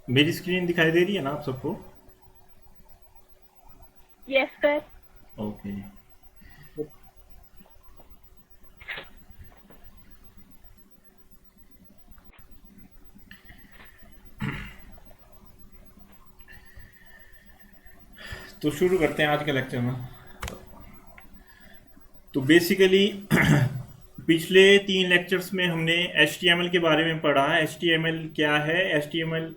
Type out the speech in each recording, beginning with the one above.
मेरी स्क्रीन दिखाई दे रही है ना आप सबको? Yes sir. ओके। तो शुरू करते हैं आज के लेक्चर में। तो बेसिकली पिछले 3 लेक्चर्स में हमने HTML के बारे में पढ़ा। HTML क्या है, HTML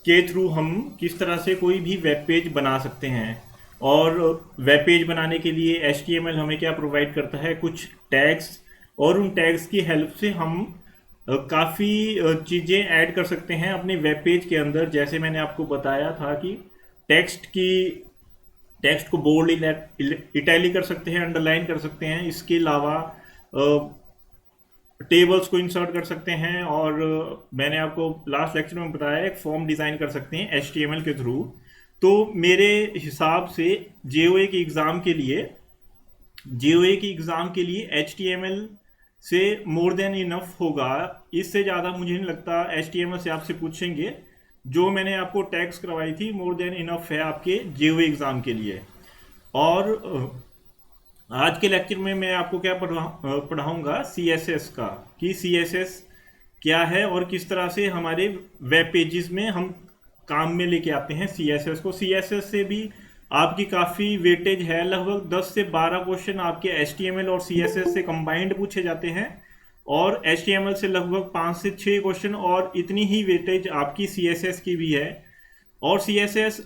के थ्रू हम किस तरह से कोई भी वेब पेज बना सकते हैं, और वेब पेज बनाने के लिए HTML हमें क्या प्रोवाइड करता है, कुछ टैग्स, और उन टैग्स की हेल्प से हम काफ़ी चीज़ें ऐड कर सकते हैं अपने वेब पेज के अंदर। जैसे मैंने आपको बताया था कि टेक्स्ट की टेक्स्ट को बोल्ड इटैलिक कर सकते हैं, अंडरलाइन कर सकते हैं। इसके अलावा टेबल्स को इंसर्ट कर सकते हैं, और मैंने आपको लास्ट लेक्चर में बताया एक फॉर्म डिज़ाइन कर सकते हैं HTML के थ्रू। तो मेरे हिसाब से जेओए के एग्ज़ाम के लिए जेओए की एग्ज़ाम के लिए HTML से मोर देन इनफ होगा। इससे ज़्यादा मुझे नहीं लगता HTML से आपसे पूछेंगे। जो मैंने आपको टैग्स करवाई थी मोर देन इनफ है आपके जेओए एग्ज़ाम के लिए। और आज के लेक्चर में मैं आपको क्या पढ़ाऊंगा, CSS का, कि CSS क्या है और किस तरह से हमारे वेब पेजेस में हम काम में लेके आते हैं CSS को। CSS से भी आपकी काफ़ी वेटेज है, लगभग 10 से 12 क्वेश्चन आपके HTML और CSS से कंबाइंड पूछे जाते हैं, और HTML से लगभग 5 से 6 क्वेश्चन, और इतनी ही वेटेज आपकी CSS की भी है। और CSS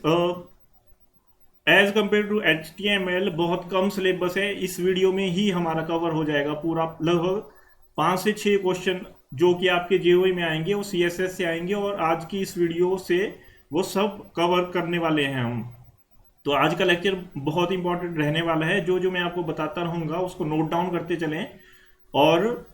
as compare to HTML बहुत कम सिलेबस है। इस वीडियो में ही हमारा कवर हो जाएगा पूरा, लगभग 5 से 6 क्वेश्चन जो कि आपके जेओई में आएंगे वो CSS से आएंगे, और आज की इस वीडियो से वो सब कवर करने वाले हैं हम। तो आज का लेक्चर बहुत इंपॉर्टेंट रहने वाला है। जो जो मैं आपको बताता रहूँगा उसको नोट डाउन करते चलें, और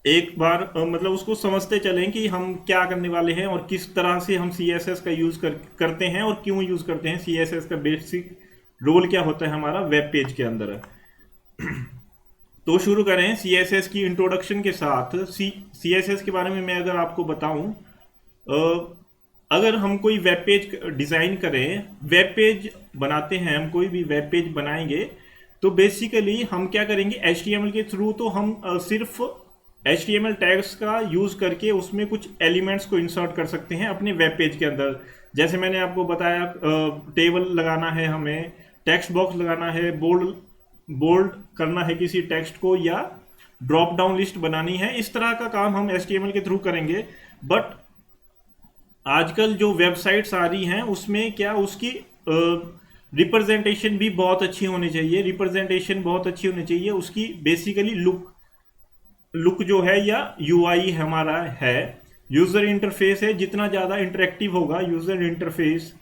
एक बार मतलब उसको समझते चलें कि हम क्या करने वाले हैं और किस तरह से हम CSS का यूज़ करते हैं, और क्यों यूज़ करते हैं। CSS का बेसिक रोल क्या होता है हमारा वेब पेज के अंदर। तो शुरू करें CSS की इंट्रोडक्शन के साथ। CSS के बारे में मैं अगर आपको बताऊं, अगर हम कोई वेब पेज डिज़ाइन करें, वेब पेज बनाते हैं, हम कोई भी वेब पेज बनाएंगे, तो बेसिकली हम क्या करेंगे HTML के थ्रू। तो हम सिर्फ HTML टैग्स का यूज़ करके उसमें कुछ एलिमेंट्स को इंसर्ट कर सकते हैं अपने वेब पेज के अंदर। जैसे मैंने आपको बताया, टेबल लगाना है हमें, टेक्स्ट बॉक्स लगाना है, बोल्ड बोल्ड करना है किसी टेक्स्ट को, या ड्रॉप डाउन लिस्ट बनानी है। इस तरह का काम हम HTML के थ्रू करेंगे। बट आजकल जो वेबसाइट्स आ रही हैं उसमें क्या, उसकी रिप्रेजेंटेशन भी बहुत अच्छी होनी चाहिए। रिप्रेजेंटेशन बहुत अच्छी होनी चाहिए उसकी। बेसिकली लुक लुक जो है, या UI हमारा है, यूज़र इंटरफेस है। जितना ज़्यादा इंटरेक्टिव होगा यूज़र इंटरफेस,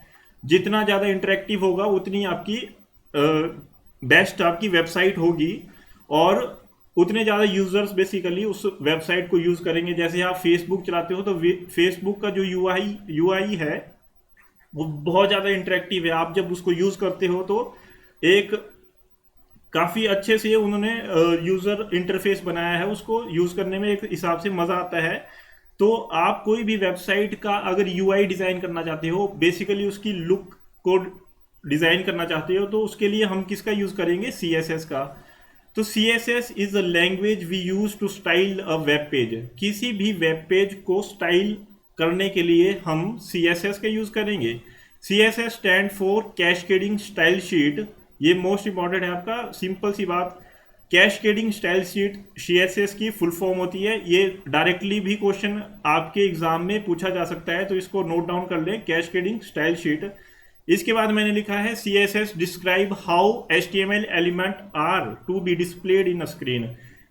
जितना ज़्यादा इंटरेक्टिव होगा उतनी आपकी बेस्ट आपकी वेबसाइट होगी, और उतने ज़्यादा यूज़र्स बेसिकली उस वेबसाइट को यूज़ करेंगे। जैसे आप फेसबुक चलाते हो तो फेसबुक का जो UI है वो बहुत ज़्यादा इंटरेक्टिव है। आप जब उसको यूज़ करते हो तो एक काफ़ी अच्छे से उन्होंने यूज़र इंटरफेस बनाया है, उसको यूज़ करने में एक हिसाब से मज़ा आता है। तो आप कोई भी वेबसाइट का अगर UI डिज़ाइन करना चाहते हो, बेसिकली उसकी लुक को डिज़ाइन करना चाहते हो, तो उसके लिए हम किसका यूज़ करेंगे, CSS का। तो CSS is a language we use to style a web page. किसी भी वेब पेज को स्टाइल करने के लिए हम CSS का यूज़ करेंगे। CSS stand for cascading style sheet. ये मोस्ट इंपॉर्टेंट है आपका, सिंपल सी बात। कैस्केडिंग स्टाइल शीट CSS की फुल फॉर्म होती है। ये डायरेक्टली भी क्वेश्चन आपके एग्जाम में पूछा जा सकता है, तो इसको नोट डाउन कर लें, कैस्केडिंग स्टाइल शीट। इसके बाद मैंने लिखा है CSS describe how HTML element are to be displayed in screen.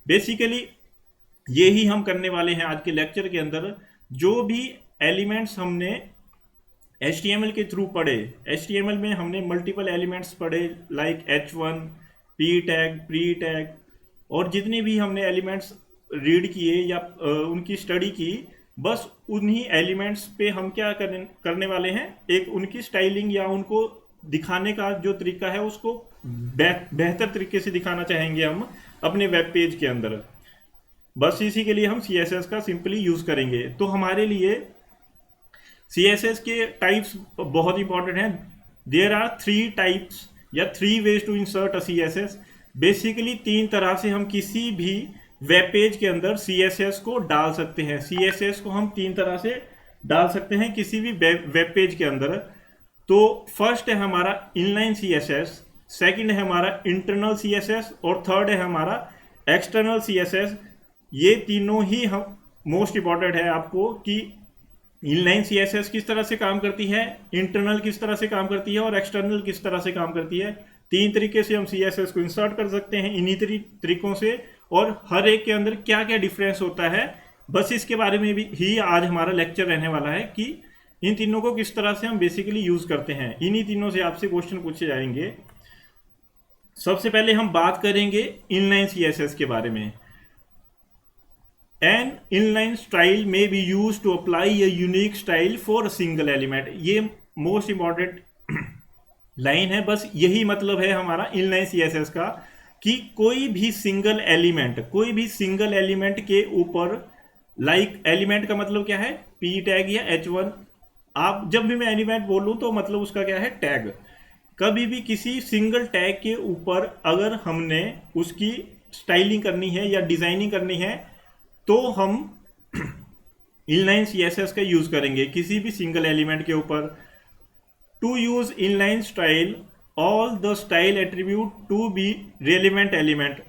Basically ये ही हम करने वाले हैं आज के लेक्चर के अंदर। जो भी एलिमेंट्स हमने HTML के थ्रू पढ़े, HTML में हमने मल्टीपल एलिमेंट्स पढ़े, like H1, P tag, pre tag, और जितने भी हमने एलिमेंट्स रीड किए या उनकी स्टडी की, बस उन्हीं एलिमेंट्स पे हम क्या करने वाले हैं, एक उनकी स्टाइलिंग या उनको दिखाने का जो तरीका है उसको बेहतर तरीके से दिखाना चाहेंगे हम अपने वेब पेज के अंदर। बस इसी के लिए हम CSS का सिंपली यूज़ करेंगे। तो हमारे लिए CSS के टाइप्स बहुत इंपॉर्टेंट हैं। देयर आर 3 टाइप्स या 3 ways to insert a CSS। Basically 3 तरह से हम किसी भी वेब पेज के अंदर CSS को डाल सकते हैं। CSS को हम 3 तरह से डाल सकते हैं किसी भी वेब पेज के अंदर। तो फर्स्ट है हमारा इनलाइन CSS, सेकंड है हमारा इंटरनल CSS और थर्ड है हमारा एक्सटर्नल CSS। ये तीनों ही हम मोस्ट इंपॉर्टेंट है आपको कि इनलाइन CSS किस तरह से काम करती है, इंटरनल किस तरह से काम करती है और एक्सटर्नल किस तरह से काम करती है। 3 तरीके से हम CSS को इंसर्ट कर सकते हैं इन्हीं तरीकों से, और हर एक के अंदर क्या क्या डिफरेंस होता है, बस इसके बारे में भी ही आज हमारा लेक्चर रहने वाला है कि इन तीनों को किस तरह से हम बेसिकली यूज करते हैं। इन्हीं तीनों से आपसे क्वेश्चन पूछे जाएंगे। सबसे पहले हम बात करेंगे इनलाइन CSS के बारे में। An inline style may be used to apply a unique style for a single element। ये मोस्ट इंपॉर्टेंट लाइन है, बस यही मतलब है हमारा इनलाइन CSS का कि कोई भी सिंगल एलिमेंट के ऊपर, लाइक एलिमेंट का मतलब क्या है, P टैग या H1। आप जब भी मैं एलिमेंट बोलूं तो मतलब उसका क्या है, टैग। कभी भी किसी सिंगल टैग के ऊपर अगर हमने उसकी स्टाइलिंग करनी है या डिजाइनिंग करनी है तो हम इनलाइन CSS का यूज करेंगे किसी भी सिंगल एलिमेंट के ऊपर। To use inline style, all the style attribute to be relevant element.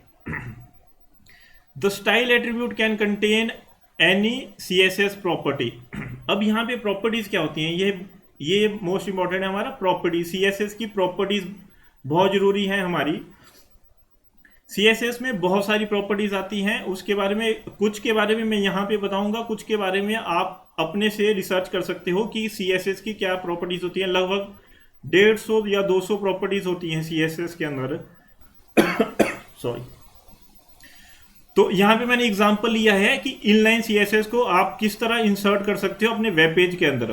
The style attribute can contain any CSS property. अब यहाँ पे प्रॉपर्टीज क्या होती हैं, ये मोस्ट इंपॉर्टेंट है हमारा। प्रॉपर्टी, CSS की प्रॉपर्टीज बहुत जरूरी है हमारी। CSS में बहुत सारी प्रॉपर्टीज आती हैं, उसके बारे में कुछ के बारे में मैं यहाँ पे बताऊंगा, कुछ के बारे में आप अपने से रिसर्च कर सकते हो कि CSS की क्या प्रॉपर्टीज होती हैं। लगभग 150 या 200 प्रॉपर्टीज होती हैं CSS के अंदर। सॉरी। तो यहाँ पे मैंने एग्जांपल लिया है कि इनलाइन CSS को आप किस तरह इंसर्ट कर सकते हो अपने वेब पेज के अंदर।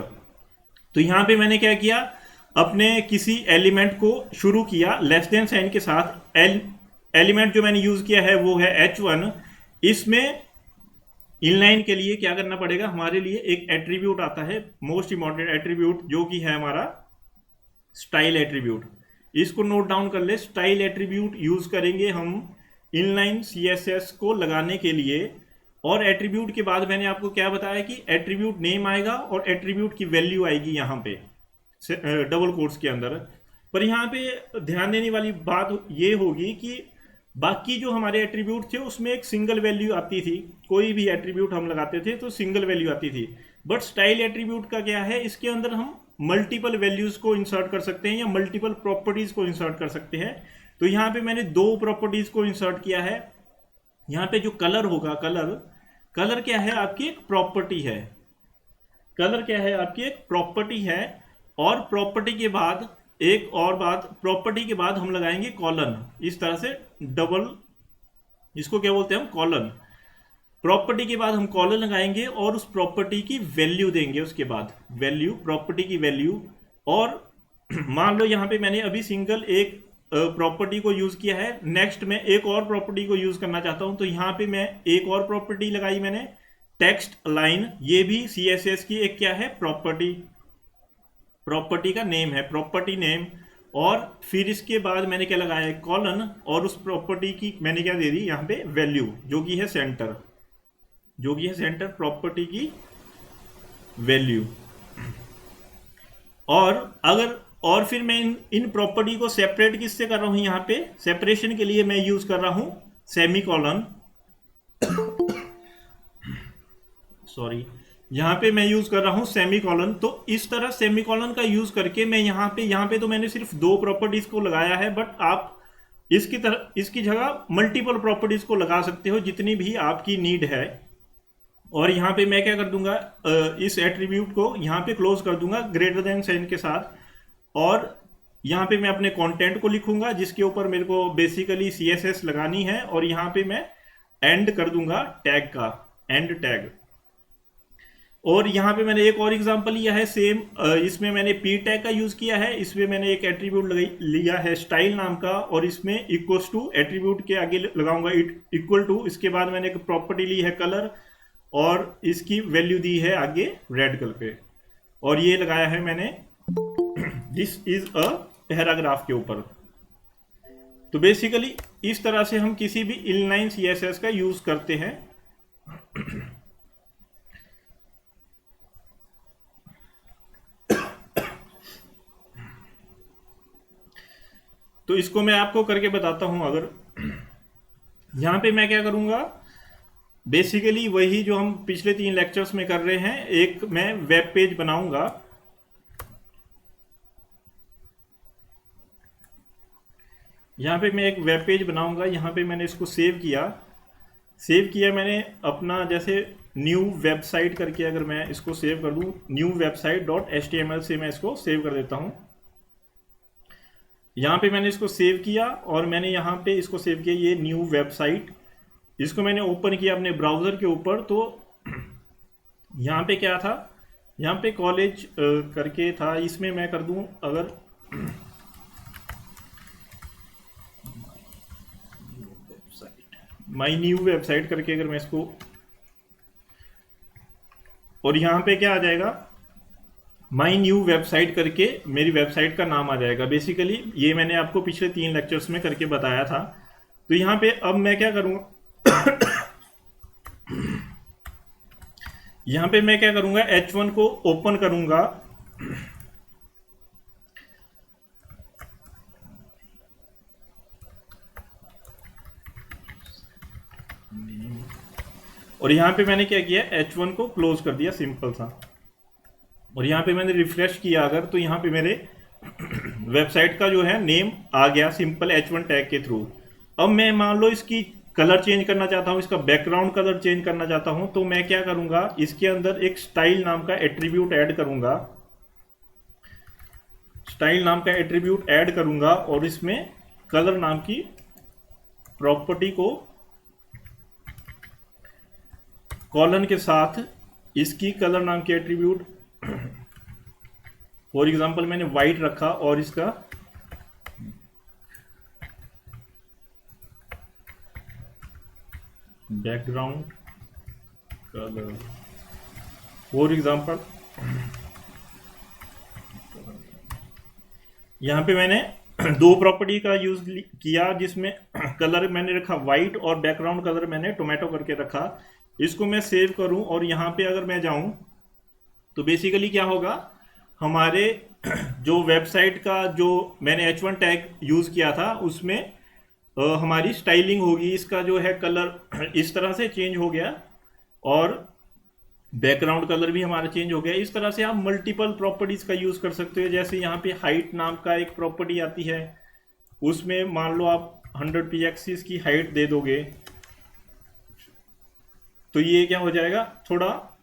तो यहाँ पे मैंने क्या किया, अपने किसी एलिमेंट को शुरू किया लेस देन साइन के साथ। एलिमेंट जो मैंने यूज किया है वो है H1। इसमें इनलाइन के लिए क्या करना पड़ेगा, हमारे लिए एक एट्रीब्यूट आता है, मोस्ट इंपॉर्टेंट एट्रीब्यूट, जो कि है हमारा स्टाइल एट्रीब्यूट। इसको नोट डाउन कर ले। स्टाइल एट्रीब्यूट यूज करेंगे हम इनलाइन CSS को लगाने के लिए। और एट्रीब्यूट के बाद मैंने आपको क्या बताया कि एट्रीब्यूट नेम आएगा और एट्रीब्यूट की वैल्यू आएगी यहाँ पे डबल कोट्स के अंदर। पर यहाँ पे ध्यान देने वाली बात ये होगी कि बाकी जो हमारे एट्रीब्यूट थे उसमें एक सिंगल वैल्यू आती थी। कोई भी एट्रीब्यूट हम लगाते थे तो सिंगल वैल्यू आती थी। बट स्टाइल एट्रीब्यूट का क्या है, इसके अंदर हम मल्टीपल वैल्यूज को इंसर्ट कर सकते हैं या मल्टीपल प्रॉपर्टीज को इंसर्ट कर सकते हैं। तो यहाँ पे मैंने 2 प्रॉपर्टीज को इंसर्ट किया है। यहाँ पे जो कलर होगा, कलर क्या है, आपकी एक प्रॉपर्टी है। कलर क्या है, आपकी एक प्रॉपर्टी है। और प्रॉपर्टी के बाद एक और बात, प्रॉपर्टी के बाद हम लगाएंगे कॉलन, इस तरह से डबल, इसको क्या बोलते हैं हम, कॉलन। प्रॉपर्टी के बाद हम कॉलन लगाएंगे और उस प्रॉपर्टी की वैल्यू देंगे। उसके बाद वैल्यू, प्रॉपर्टी की वैल्यू। और मान लो यहाँ पे मैंने अभी सिंगल एक प्रॉपर्टी को यूज किया है, नेक्स्ट मैं एक और प्रॉपर्टी को यूज करना चाहता हूं, तो यहाँ पे मैं एक और प्रॉपर्टी लगाई मैंने, टेक्स्ट लाइन। ये भी CSS की एक क्या है, प्रॉपर्टी का नेम है, प्रॉपर्टी नेम। और फिर इसके बाद मैंने क्या लगाया, कॉलन, और उस प्रॉपर्टी की मैंने क्या दे दी यहाँ पे, वैल्यू, जो कि है सेंटर, प्रॉपर्टी की वैल्यू। और फिर मैं इन प्रॉपर्टी को सेपरेट किससे कर रहा हूं, यहाँ पे सेपरेशन के लिए मैं यूज कर रहा हूं सेमीकोलन। सॉरी, यहाँ पे मैं यूज कर रहा हूं सेमीकोलन। तो इस तरह सेमीकोलन का यूज करके मैं यहाँ पे तो मैंने सिर्फ 2 प्रॉपर्टीज को लगाया है, बट आप इसकी जगह मल्टीपल प्रॉपर्टीज को लगा सकते हो जितनी भी आपकी नीड है। और यहाँ पे मैं क्या कर दूंगा, इस एट्रीब्यूट को यहाँ पे क्लोज कर दूंगा ग्रेटर देन साइन के साथ। और यहाँ पे मैं अपने कंटेंट को लिखूंगा जिसके ऊपर मेरे को बेसिकली CSS लगानी है, और यहाँ पे मैं एंड कर दूंगा टैग का, एंड टैग। और यहाँ पे मैंने एक और एग्जांपल लिया है सेम, इसमें मैंने P टैग का यूज किया है। इसमें मैंने एक एट्रीब्यूट लिया है स्टाइल नाम का, और इसमें इक्वल्स टू एट्रीब्यूट के आगे लगाऊंगा इक्वल टू। इसके बाद मैंने एक प्रॉपर्टी ली है कलर, और इसकी वैल्यू दी है आगे रेड कलर पे। और ये लगाया है मैंने दिस इज अ पैराग्राफ के ऊपर। तो बेसिकली इस तरह से हम किसी भी इनलाइन सीएसएस का यूज करते हैं। तो इसको मैं आपको करके बताता हूं। अगर यहां पे मैं क्या करूंगा, बेसिकली वही जो हम पिछले 3 लेक्चर्स में कर रहे हैं, एक मैं वेब पेज बनाऊंगा। यहाँ पे मैं एक वेब पेज बनाऊंगा। यहाँ पे मैंने इसको सेव किया मैंने अपना, जैसे न्यू वेबसाइट करके अगर मैं इसको सेव कर दूं, न्यू वेबसाइट डॉट HTML से मैं इसको सेव कर देता हूं। यहाँ पे मैंने इसको सेव किया और मैंने यहाँ पे इसको सेव किया, ये न्यू वेबसाइट। इसको मैंने ओपन किया अपने ब्राउज़र के ऊपर। तो यहाँ पे क्या था, यहाँ पे कॉलेज करके था, इसमें मैं कर दूं अगर माई न्यू वेबसाइट करके अगर मैं इसको, और यहाँ पे क्या आ जाएगा, माई न्यू वेबसाइट करके मेरी वेबसाइट का नाम आ जाएगा। बेसिकली ये मैंने आपको पिछले 3 लेक्चर्स में करके बताया था। तो यहाँ पे अब मैं क्या करूँगा यहाँ पे मैं क्या करूँगा, H1 को ओपन करूँगा। और यहाँ पे मैंने क्या किया, H1 को क्लोज कर दिया, सिंपल सा। और यहाँ पे मैंने रिफ्रेश किया अगर, तो यहाँ पे मेरे वेबसाइट का जो है नेम आ गया सिंपल H1 टैग के थ्रू। अब मैं मान लो इसकी कलर चेंज करना चाहता हूँ, इसका बैकग्राउंड कलर चेंज करना चाहता हूँ, तो मैं क्या करूँगा, इसके अंदर एक स्टाइल नाम का एट्रीब्यूट ऐड करूँगा। स्टाइल नाम का एट्रीब्यूट ऐड करूँगा और इसमें कलर नाम की प्रॉपर्टी को कॉलन के साथ इसकी कलर नाम की एट्रीब्यूट, फॉर एग्जांपल मैंने वाइट रखा और इसका बैकग्राउंड कलर, फॉर एग्जांपल यहाँ पे मैंने 2 प्रॉपर्टी का यूज किया, जिसमें कलर मैंने रखा वाइट और बैकग्राउंड कलर मैंने टोमेटो करके रखा। इसको मैं सेव करूं और यहाँ पे अगर मैं जाऊं तो बेसिकली क्या होगा, हमारे जो वेबसाइट का जो मैंने H1 टैग यूज किया था उसमें हमारी स्टाइलिंग होगी। इसका जो है कलर इस तरह से चेंज हो गया और बैकग्राउंड कलर भी हमारा चेंज हो गया। इस तरह से आप मल्टीपल प्रॉपर्टीज का यूज कर सकते हो। जैसे यहाँ पे हाइट नाम का एक प्रॉपर्टी आती है, उसमें मान लो आप 100 px की हाइट दे दोगे, तो ये क्या हो जाएगा, थोड़ा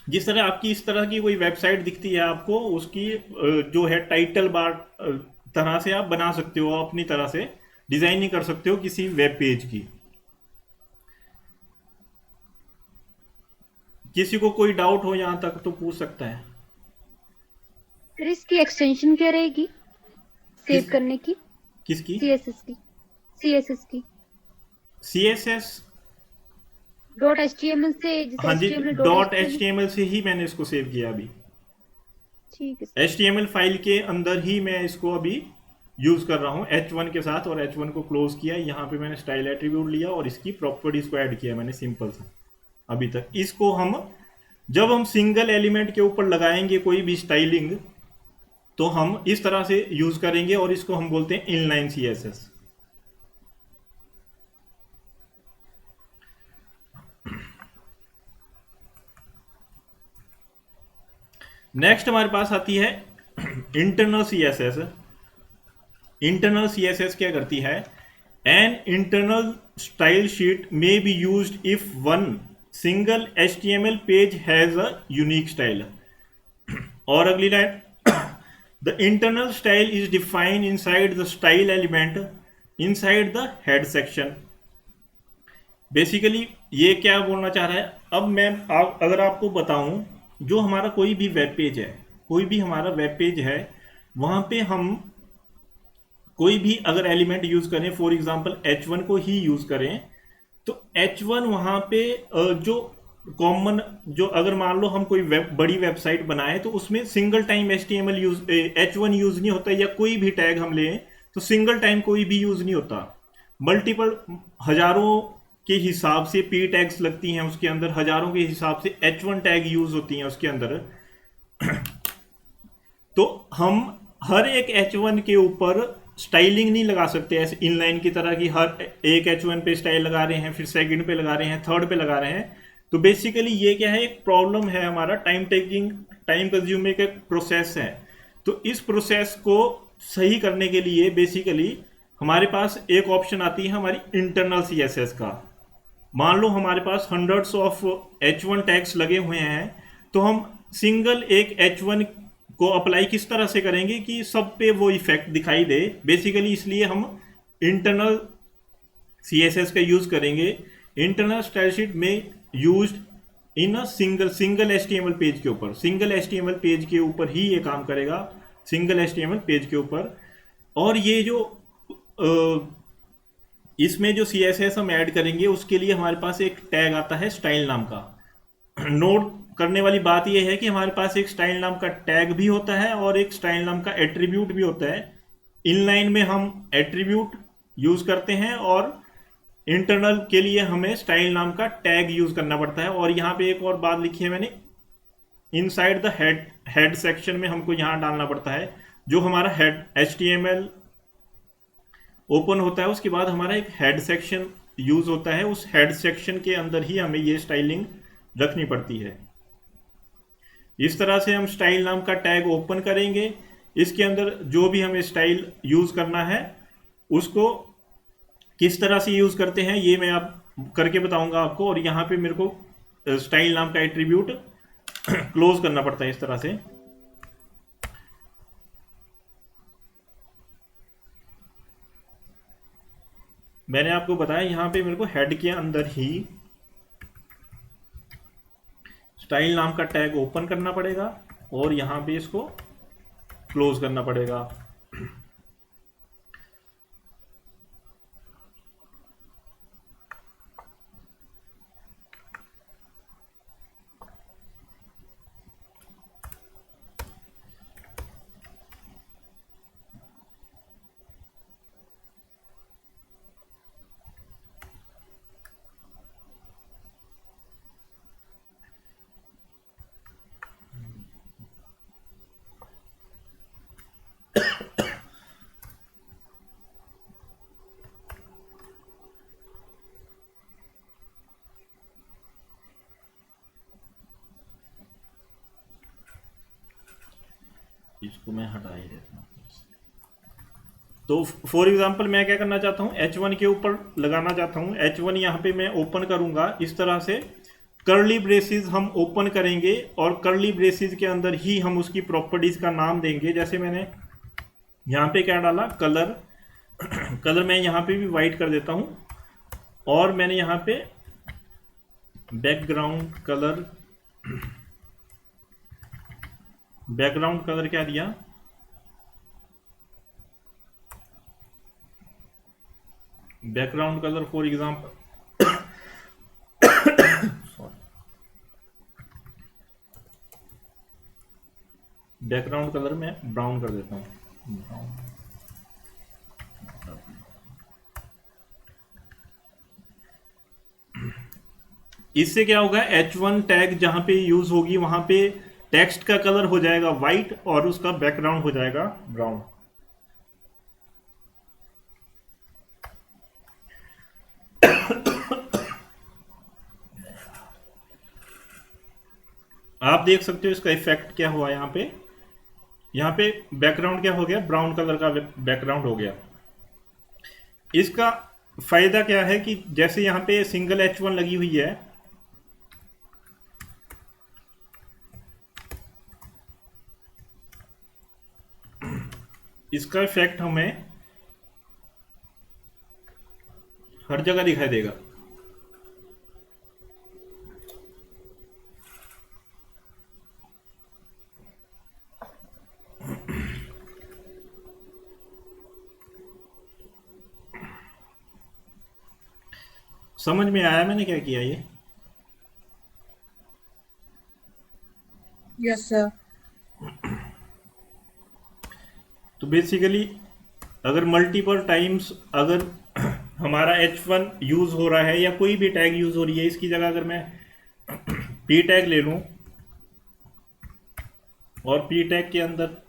जिस तरह आपकी इस तरह की कोई वेबसाइट दिखती है आपको, उसकी जो है टाइटल बार तरह से आप बना सकते हो, अपनी तरह से डिजाइनिंग कर सकते हो किसी वेब पेज की। किसी को कोई डाउट हो यहां तक तो पूछ सकता है। फिर इसकी एक्सटेंशन क्या रहेगी सेव करने की? किसकी? CSS की। CSS डॉट HTML से, जैसे हाँ जी, HTML डॉट HTML से ही मैंने इसको सेव किया अभी। ठीक है। HTML फाइल के अंदर ही मैं इसको अभी यूज कर रहा हूँ H1 के साथ, और H1 को क्लोज किया। यहाँ पे मैंने स्टाइल एट्रीब्यूट लिया और इसकी प्रॉपर्टीज को ऐड किया मैंने, सिंपल सा। अभी तक इसको हम जब हम सिंगल एलिमेंट के ऊपर लगाएंगे कोई भी स्टाइलिंग, तो हम इस तरह से यूज करेंगे और इसको हम बोलते हैं इनलाइन CSS। नेक्स्ट हमारे पास आती है इंटरनल CSS। इंटरनल CSS क्या करती है, an internal style sheet may be used if one single HTML page has a unique style. और अगली line, the internal style is defined inside the style element inside the head section. Basically ये क्या बोलना चाह रहा है, अब मैं अगर आपको बताऊं, जो हमारा कोई भी वेब पेज है, कोई भी हमारा वेब पेज है, वहां पे हम कोई भी अगर एलिमेंट यूज करें, फॉर एग्जांपल H1 को ही यूज करें, तो H1 वहां पे जो कॉमन जो, अगर मान लो हम कोई बड़ी वेबसाइट बनाए तो उसमें single time HTML use, H1 use नहीं होता, या कोई भी टैग हम लें तो सिंगल टाइम कोई भी यूज नहीं होता। मल्टीपल, हजारों के हिसाब से P टैग्स लगती हैं उसके अंदर, हजारों के हिसाब से H1 टैग यूज होती हैं उसके अंदर। तो हम हर एक H1 के ऊपर स्टाइलिंग नहीं लगा सकते ऐसे इनलाइन की तरह, कि हर एक H1 पे स्टाइल लगा रहे हैं, फिर सेकंड पे लगा रहे हैं, थर्ड पे लगा रहे हैं। तो बेसिकली ये क्या है, एक प्रॉब्लम है हमारा, टाइम टेकिंग, टाइम कंज्यूमिंग एक प्रोसेस है। तो इस प्रोसेस को सही करने के लिए बेसिकली हमारे पास एक ऑप्शन आती है हमारी इंटरनल CSS का। मान लो हमारे पास हंड्रेड्स ऑफ H1 टैग्स लगे हुए हैं, तो हम सिंगल एक H1 को अप्लाई किस तरह से करेंगे कि सब पे वो इफेक्ट दिखाई दे। बेसिकली इसलिए हम इंटरनल CSS का यूज करेंगे। इंटरनल स्टाइल शीट में use in a single HTML page के ऊपर, सिंगल HTML पेज के ऊपर ही ये काम करेगा, सिंगल HTML पेज के ऊपर। और ये जो इसमें जो CSS हम ऐड करेंगे उसके लिए हमारे पास एक टैग आता है स्टाइल नाम का। नोट करने वाली बात यह है कि हमारे पास एक स्टाइल नाम का टैग भी होता है और एक स्टाइल नाम का एट्रीब्यूट भी होता है। इनलाइन में हम एट्रीब्यूट यूज करते हैं और इंटरनल के लिए हमें स्टाइल नाम का टैग यूज करना पड़ता है। और यहाँ पे एक और बात लिखी है मैंने, इनसाइड द हेड सेक्शन में हमको यहाँ डालना पड़ता है। जो हमारा हेड HTML ओपन होता है उसके बाद हमारा एक हेड सेक्शन यूज होता है, उस हेड सेक्शन के अंदर ही हमें ये स्टाइलिंग रखनी पड़ती है। इस तरह से हम स्टाइल नाम का टैग ओपन करेंगे। इसके अंदर जो भी हमें स्टाइल यूज करना है उसको किस तरह से यूज करते हैं ये मैं आप करके बताऊंगा आपको। और यहाँ पे मेरे को स्टाइल नाम का एट्रीब्यूट क्लोज करना पड़ता है इस तरह से। मैंने आपको बताया यहाँ पे मेरे को हेड के अंदर ही स्टाइल नाम का टैग ओपन करना पड़ेगा और यहाँ पे इसको क्लोज करना पड़ेगा। इसको मैं हटा ही देता हूँ। तो फॉर एग्जांपल मैं क्या करना चाहता हूँ, H1 के ऊपर लगाना चाहता हूँ। H1 यहाँ पे मैं ओपन करूंगा इस तरह से, कर्ली ब्रेसेस हम ओपन करेंगे और कर्ली ब्रेसेस के अंदर ही हम उसकी प्रॉपर्टीज का नाम देंगे। जैसे मैंने यहाँ पे क्या डाला, कलर कलर मैं यहाँ पे भी वाइट कर देता हूँ। और मैंने यहाँ पे बैकग्राउंड कलर, बैकग्राउंड कलर क्या दिया, background colour for example background colour मैं ब्राउन कर देता हूँ, ब्राउन। इससे क्या होगा, H1 टैग जहां पे यूज होगी वहां पे टेक्स्ट का कलर हो जाएगा वाइट और उसका बैकग्राउंड हो जाएगा ब्राउन। आप देख सकते हो इसका इफेक्ट क्या हुआ यहाँ पे बैकग्राउंड क्या हो गया, ब्राउन कलर का बैकग्राउंड हो गया। इसका फायदा क्या है कि जैसे यहाँ पे सिंगल H1 लगी हुई है, इसका इफेक्ट हमें हर जगह दिखाई देगा। समझ में आया मैंने क्या किया ये? Yes, sir. तो बेसिकली अगर मल्टीपल टाइम्स अगर हमारा H1 यूज हो रहा है या कोई भी टैग यूज हो रही है, इसकी जगह अगर मैं पी टैग ले लूं और पी टैग के अंदर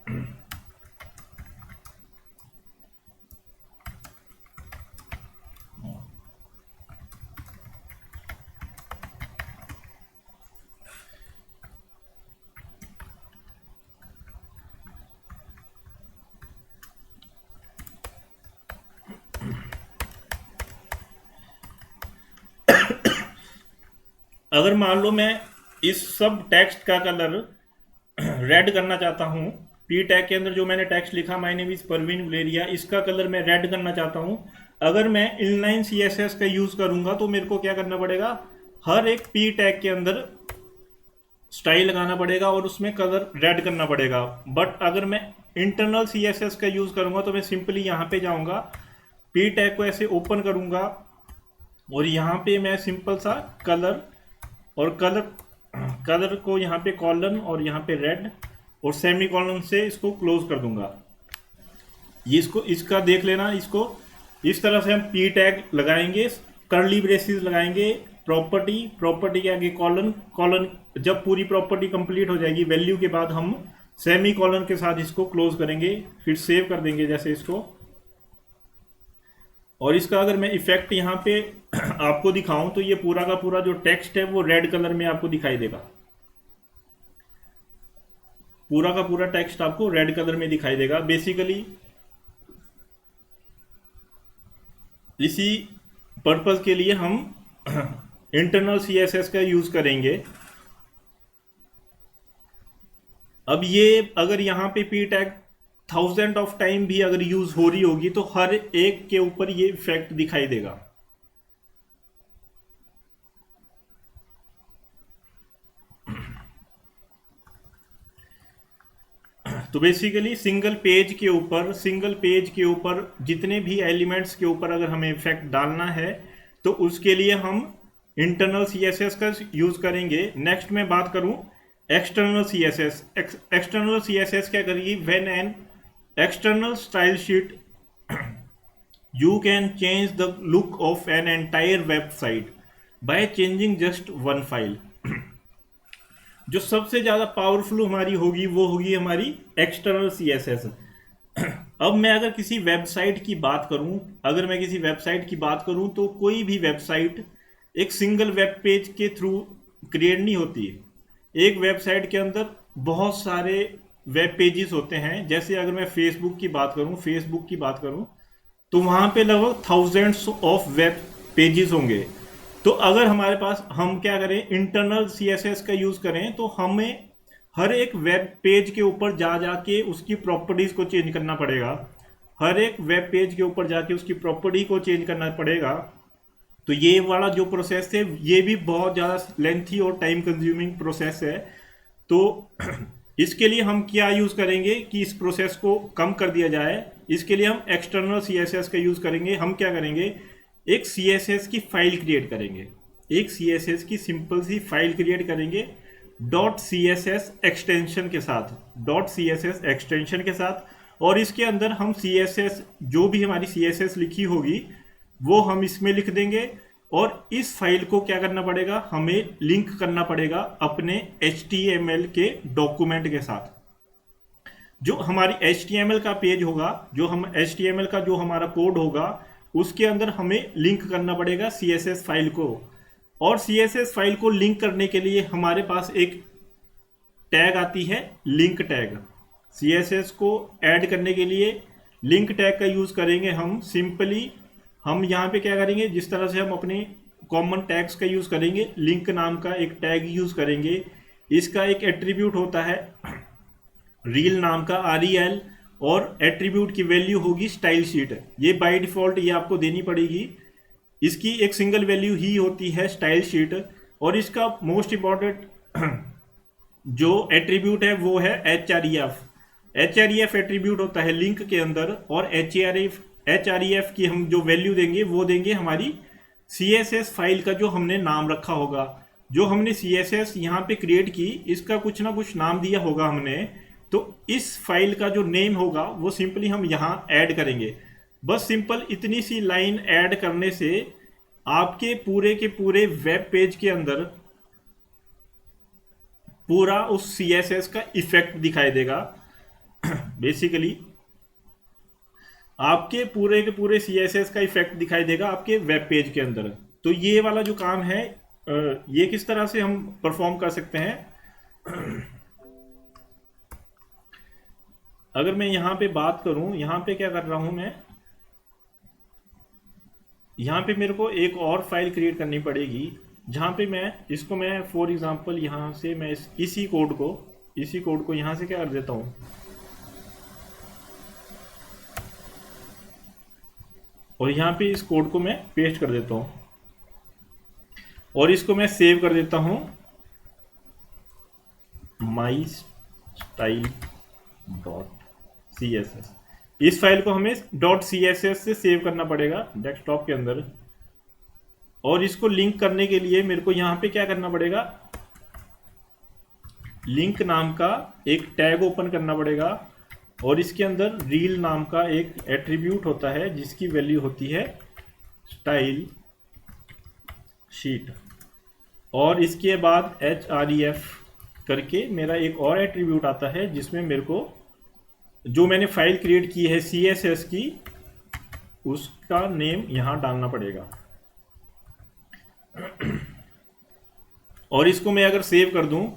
अगर मान लो मैं इस सब टेक्स्ट का कलर रेड करना चाहता हूँ, पी टैग के अंदर जो मैंने टेक्स्ट लिखा माय नेम इज परवीन वलेरिया, इसका कलर मैं रेड करना चाहता हूँ, अगर मैं इनलाइन सीएसएस का यूज करूंगा तो मेरे को क्या करना पड़ेगा, हर एक पी टैग के अंदर स्टाइल लगाना पड़ेगा और उसमें कलर रेड करना पड़ेगा। बट अगर मैं इंटरनल सीएसएस का यूज करूंगा तो मैं सिंपली यहाँ पे जाऊंगा, पी टैग को ऐसे ओपन करूंगा और यहाँ पे मैं सिंपल सा कलर और कलर को यहाँ पे कॉलन और यहाँ पे रेड और सेमी कॉलन से इसको क्लोज कर दूंगा। ये इसको इसका देख लेना, इसको इस तरह से हम पी टैग लगाएंगे, कर्ली ब्रेसेस लगाएंगे, प्रॉपर्टी के आगे कॉलन जब पूरी प्रॉपर्टी कंप्लीट हो जाएगी वैल्यू के बाद हम सेमी कॉलन के साथ इसको क्लोज करेंगे, फिर सेव कर देंगे जैसे इसको। और इसका अगर मैं इफेक्ट यहाँ पे आपको दिखाऊं तो ये पूरा का पूरा जो टेक्स्ट है वो रेड कलर में आपको दिखाई देगा, पूरा का पूरा टेक्स्ट आपको रेड कलर में दिखाई देगा। बेसिकली इसी पर्पस के लिए हम इंटरनल सीएसएस का यूज करेंगे। अब ये अगर यहाँ पे पी टैग 1000 ऑफ टाइम भी अगर यूज हो रही होगी तो हर एक के ऊपर ये इफेक्ट दिखाई देगा। तो बेसिकली सिंगल पेज के ऊपर जितने भी एलिमेंट्स के ऊपर अगर हमें इफेक्ट डालना है तो उसके लिए हम इंटरनल सीएसएस का यूज करेंगे। नेक्स्ट मैं बात करूं एक्सटर्नल सीएसएस। एक्सटर्नल सीएसएस क्या करेगी, when an external style sheet you can change the look of an entire website by changing just one file। जो सबसे ज्यादा पावरफुल हमारी होगी वो होगी हमारी एक्सटर्नल सीएसएस। अब मैं अगर किसी वेबसाइट की बात करूं तो कोई भी वेबसाइट एक सिंगल वेब पेज के थ्रू क्रिएट नहीं होती है। एक वेबसाइट के अंदर बहुत सारे वेब पेजेस होते हैं। जैसे अगर मैं फेसबुक की बात करूं तो वहां पे लगभग थाउजेंड्स ऑफ वेब पेजेस होंगे। तो अगर हमारे पास हम क्या करें, इंटरनल सीएसएस का यूज करें तो हमें हर एक वेब पेज के ऊपर जाके उसकी प्रॉपर्टीज को चेंज करना पड़ेगा। हर एक वेब पेज के ऊपर जाके उसकी प्रॉपर्टी को चेंज करना पड़ेगा। तो ये वाला जो प्रोसेस है ये भी बहुत ज़्यादा लेंथी और टाइम कंज्यूमिंग प्रोसेस है। तो इसके लिए हम क्या यूज़ करेंगे कि इस प्रोसेस को कम कर दिया जाए, इसके लिए हम एक्सटर्नल सीएसएस का यूज़ करेंगे। हम क्या करेंगे, एक सीएसएस की फाइल क्रिएट करेंगे, एक सीएसएस की सिंपल सी फाइल क्रिएट करेंगे .css एक्सटेंशन के साथ और इसके अंदर हम सीएसएस जो भी हमारी सीएसएस लिखी होगी वो हम इसमें लिख देंगे। और इस फाइल को क्या करना पड़ेगा, हमें लिंक करना पड़ेगा अपने HTML के डॉक्यूमेंट के साथ। जो हमारी HTML का पेज होगा, HTML का जो हमारा कोड होगा उसके अंदर हमें लिंक करना पड़ेगा CSS फाइल को। और CSS फाइल को लिंक करने के लिए हमारे पास एक टैग आती है लिंक टैग। CSS को ऐड करने के लिए लिंक टैग का यूज करेंगे हम। सिंपली हम यहाँ पे क्या करेंगे, जिस तरह से हम अपने कॉमन टैग्स का यूज करेंगे, लिंक नाम का एक टैग यूज करेंगे। इसका एक एट्रीब्यूट होता है रील नाम का REL और एट्रीब्यूट की वैल्यू होगी स्टाइल शीट। ये बाय डिफॉल्ट ये आपको देनी पड़ेगी। इसकी एक सिंगल वैल्यू ही होती है स्टाइल शीट। और इसका मोस्ट इंपॉर्टेंट जो एट्रीब्यूट है वो है HREF एट्रीब्यूट होता है लिंक के अंदर। और HREF की हम जो वैल्यू देंगे वो देंगे हमारी CSS फाइल का जो हमने नाम रखा होगा। जो हमने CSS यहाँ पे क्रिएट की, इसका कुछ ना कुछ नाम दिया होगा हमने, तो इस फाइल का जो नेम होगा वो सिंपली हम यहाँ ऐड करेंगे। बस सिंपल इतनी सी लाइन ऐड करने से आपके पूरे के पूरे वेब पेज के अंदर पूरा उस CSS का इफेक्ट दिखाई देगा। बेसिकली आपके पूरे के पूरे CSS का इफेक्ट दिखाई देगा आपके वेब पेज के अंदर। तो ये वाला जो काम है, ये किस तरह से हम परफॉर्म कर सकते हैं। अगर मैं यहाँ पे बात करूँ, यहाँ पे क्या कर रहा हूँ मैं, यहाँ पे मेरे को एक और फाइल क्रिएट करनी पड़ेगी जहाँ पे मैं फॉर एग्जांपल यहाँ से मैं इसी कोड को यहाँ से क्या कर देता हूँ, और यहाँ पे इस कोड को मैं पेस्ट कर देता हूँ और इसको मैं सेव कर देता हूँ mystyle.css। इस फाइल को हमें .css से सेव करना पड़ेगा डेस्कटॉप के अंदर, और इसको लिंक करने के लिए मेरे को यहाँ पे क्या करना पड़ेगा, लिंक नाम का एक टैग ओपन करना पड़ेगा, और इसके अंदर रील नाम का एक एट्रीब्यूट होता है जिसकी वैल्यू होती है स्टाइल शीट, और इसके बाद href करके मेरा एक और एट्रीब्यूट आता है जिसमें मेरे को जो मैंने फाइल क्रिएट की है CSS की, उसका नेम यहाँ डालना पड़ेगा। और इसको मैं अगर सेव कर दूं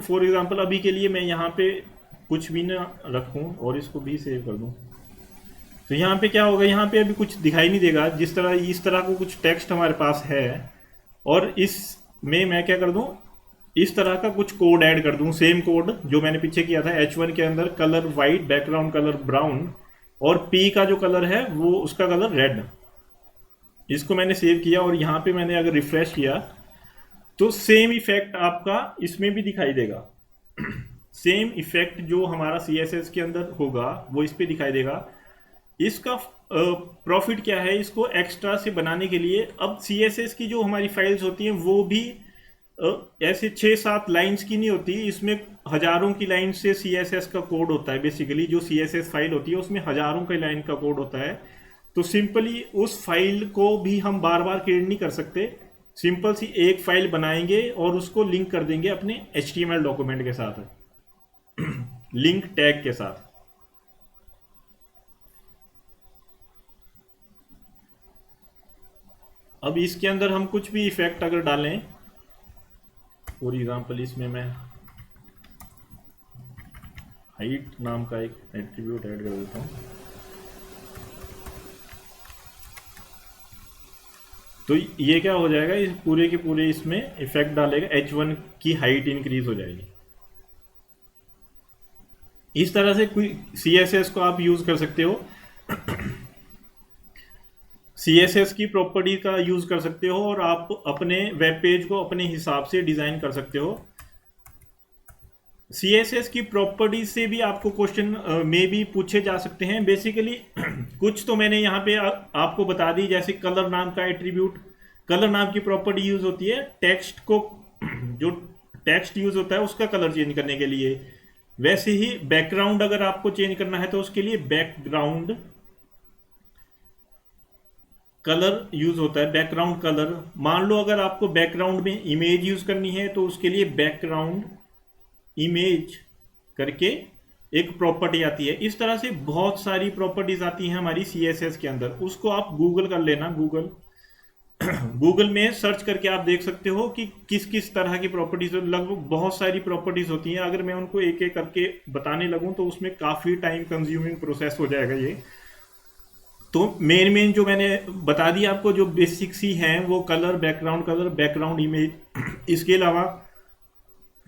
फॉर एग्जांपल, अभी के लिए मैं यहाँ पे कुछ भी ना रखूं और इसको भी सेव कर दूं, तो यहाँ पे क्या होगा, यहाँ पे अभी कुछ दिखाई नहीं देगा। इस तरह को कुछ टेक्स्ट हमारे पास है, और इसमें मैं क्या कर दूं, इस तरह का कुछ कोड ऐड कर दूं, सेम कोड जो मैंने पीछे किया था। H1 के अंदर colour white, background colour brown, और P का जो कलर है वो उसका कलर रेड। इसको मैंने सेव किया और यहाँ पे मैंने अगर रिफ्रेश किया तो सेम इफेक्ट आपका इसमें भी दिखाई देगा। सेम इफेक्ट जो हमारा CSS के अंदर होगा वो इस पे दिखाई देगा। इसका प्रॉफिट क्या है, इसको एक्स्ट्रा से बनाने के लिए, अब CSS की जो हमारी फाइल्स होती हैं वो भी ऐसे 6-7 लाइंस की नहीं होती, इसमें हजारों की लाइन से CSS का कोड होता है। बेसिकली जो CSS फाइल होती है उसमें हजारों की लाइन का कोड होता है, तो सिंपली उस फाइल को भी हम बार बार क्रिएट नहीं कर सकते। सिंपल सी एक फाइल बनाएंगे और उसको लिंक कर देंगे अपने HTML डॉक्यूमेंट के साथ, लिंक टैग के साथ। अब इसके अंदर हम कुछ भी इफेक्ट अगर डालें, फॉर एग्जांपल इसमें मैं हाइट नाम का एक एट्रीब्यूट ऐड कर देता हूँ, तो ये क्या हो जाएगा, इस पूरे के पूरे इसमें इफेक्ट डालेगा, H1 की हाइट इंक्रीज हो जाएगी। इस तरह से कोई CSS को आप यूज कर सकते हो। CSS की प्रॉपर्टी का यूज कर सकते हो और आप अपने वेब पेज को अपने हिसाब से डिजाइन कर सकते हो। CSS की प्रॉपर्टी से भी आपको क्वेश्चन में भी पूछे जा सकते हैं। बेसिकली कुछ तो मैंने यहाँ पे आपको बता दी, जैसे कलर नाम का एट्रीब्यूट, कलर नाम की प्रॉपर्टी यूज होती है टेक्स्ट को, जो टेक्स्ट यूज होता है उसका कलर चेंज करने के लिए। वैसे ही बैकग्राउंड अगर आपको चेंज करना है तो उसके लिए बैकग्राउंड कलर यूज होता है, बैकग्राउंड कलर। मान लो अगर आपको बैकग्राउंड में इमेज यूज करनी है तो उसके लिए बैकग्राउंड इमेज करके एक प्रॉपर्टी आती है। इस तरह से बहुत सारी प्रॉपर्टीज आती हैं हमारी CSS के अंदर, उसको आप गूगल कर लेना, गूगल में सर्च करके आप देख सकते हो कि किस किस तरह की प्रॉपर्टीज, लगभग बहुत सारी प्रॉपर्टीज होती हैं। अगर मैं उनको एक एक करके बताने लगूं तो उसमें काफ़ी टाइम कंज्यूमिंग प्रोसेस हो जाएगा ये। तो मेन जो मैंने बता दिया आपको, जो बेसिक सी हैं वो कलर, बैकग्राउंड इमेज। इसके अलावा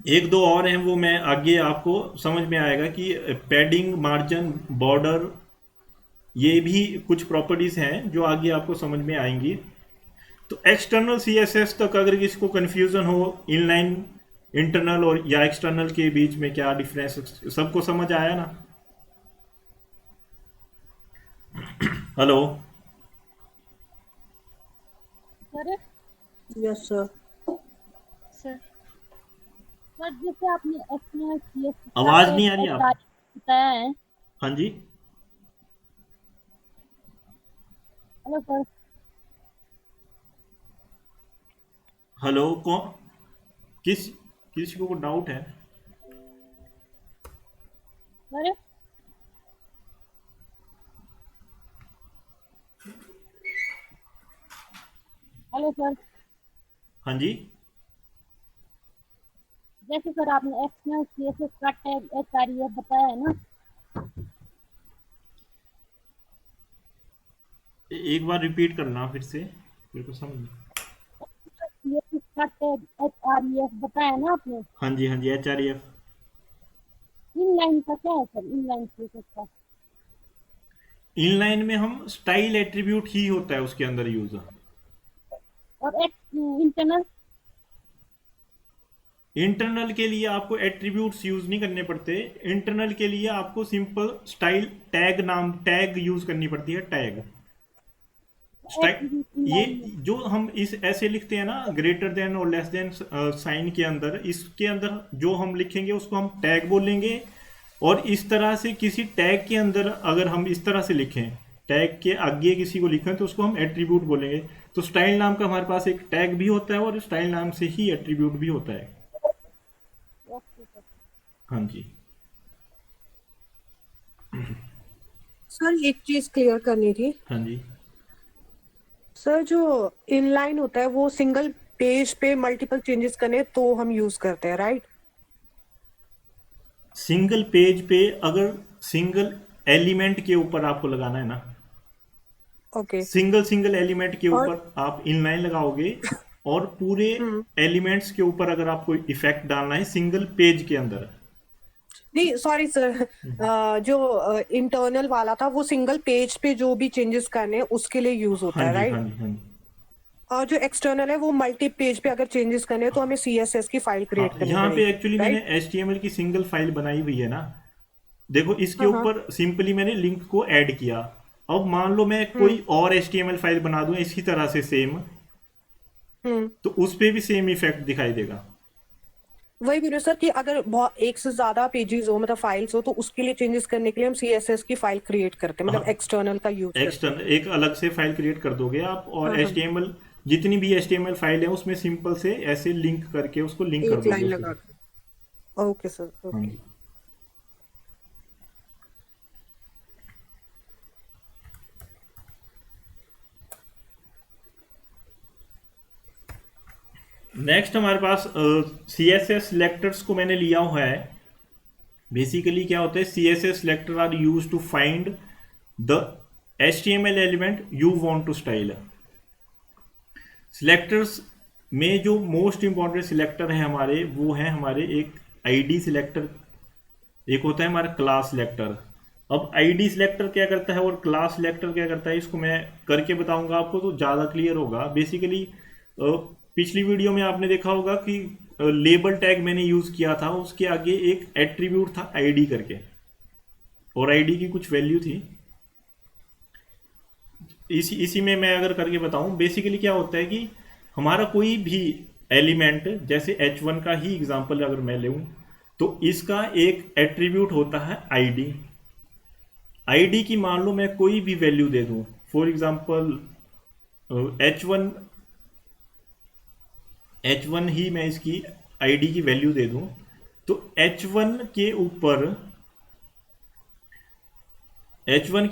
एक दो और हैं, वो मैं आगे आपको समझ में आएगा कि पैडिंग, मार्जिन, बॉर्डर, ये भी कुछ प्रॉपर्टीज हैं जो आगे आपको समझ में आएंगी। तो एक्सटर्नल CSS तक अगर किसी को कन्फ्यूजन हो, इनलाइन, इंटरनल और या एक्सटर्नल के बीच में क्या डिफरेंस, सबको समझ आया ना? Hello, sir yes sir. Sir sir जैसे आपने एक्सटर्नल सीएस आवाज नहीं आ रही आप? बताया है। हाँ जी। Hello sir. हेलो, कौन? किस किसी को डाउट है? Sir hello sir. हाँ जी। जैसे सर आपने एक्सटर्नल सीएसएस का टैग एचआरईएफ बताया है ना। एक बार रिपीट करना फिर से, मेरे को समझ नहीं। सीएसएस का टैग एचआरईएफ बताया है ना आपने। हाँ जी, हाँ जी, HREF। इनलाइन का क्या है सर, इनलाइन सीएसएस का? इनलाइन में हम स्टाइल एट्रीब्यूट ही होता है उसके अंदर यूज। और इंटरनल? इंटरनल के लिए आपको एट्रीब्यूट्स यूज नहीं करने पड़ते। इंटरनल के लिए आपको सिंपल स्टाइल टैग यूज करनी पड़ती है, टैग स्टाइल। एट्रीब्यूट ये इनलाइन में। जो हम इस ऐसे लिखते हैं ना, ग्रेटर देन और लेस देन साइन के अंदर, इसके अंदर जो हम लिखेंगे उसको हम टैग बोलेंगे। और इस तरह से किसी टैग के अंदर अगर हम इस तरह से लिखें, टैग के आगे किसी को लिखें, तो उसको हम एट्रीब्यूट बोलेंगे। तो स्टाइल नाम का हमारे पास एक टैग भी होता है और स्टाइल नाम से ही एट्रीब्यूट भी होता है। Okay sir. हाँ जी। सर एक चीज क्लियर करनी थी। हाँ जी। सर जो इनलाइन होता है वो सिंगल पेज पे मल्टीपल चेंजेस करने तो हम यूज करते हैं, राइट? सिंगल पेज पे अगर सिंगल एलिमेंट के ऊपर आपको लगाना है ना, ओके। सिंगल सिंगल एलिमेंट के और ऊपर आप इनलाइन लगाओगे, और पूरे हम्म एलिमेंट्स के ऊपर अगर आपको इफेक्ट डालना है सिंगल पेज के अंदर। नहीं सॉरी सर, जो इंटरनल वाला था वो सिंगल पेज पे जो भी चेंजेस करने हैं उसके लिए यूज होता हाँ है, जी, हाँ राइट? जी, हाँ जी। और जो एक्सटर्नल है वो मल्टी पेज पे अगर चेंजेस करने हैं तो हमें सीएसएस की फाइल हाँ, क्रिएट करनी यहाँ पे पड़ेगी, एक्चुअली मैंने राइट? HTML की सिंगल फाइल बनाई हुई है ना। देखो, इसके हाँ हाँ। ऊपर सिंपली मैंने लिंक को ऐड किया। अब मान लो मैं हम्म कोई और HTML फाइल बना दूं इसी तरह से सेम, हम्म। तो उस पे भी सेम इफेक्ट दिखाई देगा। वही बोल रहे सर कि अगर बहुत एक से ज्यादा पेजेस हो, मतलब फाइल्स हो, तो उसके लिए चेंजेस करने के लिए हम सीएसएस की फाइल क्रिएट करते हैं, मतलब हाँ, एक्सटर्नल का यूज करते हैं। एक्सटर्नल एक अलग से फाइल क्रिएट कर दोगे आप, और हाँ हाँ। HTML जितनी भी HTML फाइल है उसमें सिंपल से ऐसे लिंक करके उसको लिंक कर एक दोगे लाइन उसके लगा साथ। के। ओके सर, हाँ ओके। जी। नेक्स्ट हमारे पास CSS सिलेक्टर्स को मैंने लिया हुआ है। बेसिकली क्या होता है, CSS selector are use to find the HTML element you want to style. Selectors में जो मोस्ट इंपॉर्टेंट सिलेक्टर है हमारे, वो है हमारे एक आईडी सिलेक्टर, एक होता है हमारा क्लास सिलेक्टर। अब आईडी सिलेक्टर क्या करता है और क्लास सिलेक्टर क्या करता है, इसको मैं करके बताऊंगा आपको तो ज़्यादा क्लियर होगा। बेसिकली पिछली वीडियो में आपने देखा होगा कि लेबल टैग मैंने यूज़ किया था, उसके आगे एक एट्रीब्यूट था आईडी करके, और आईडी की कुछ वैल्यू थी। इसी इसी में मैं अगर करके बताऊं, बेसिकली क्या होता है कि हमारा कोई भी एलिमेंट, जैसे H1 का ही एग्जांपल अगर मैं लूं, तो इसका एक एट्रीब्यूट होता है आईडी। आईडी की मान लो मैं कोई भी वैल्यू दे दूं, फॉर एग्जांपल H1 H1 ही मैं इसकी आईडी की वैल्यू दे दूं, तो H1 के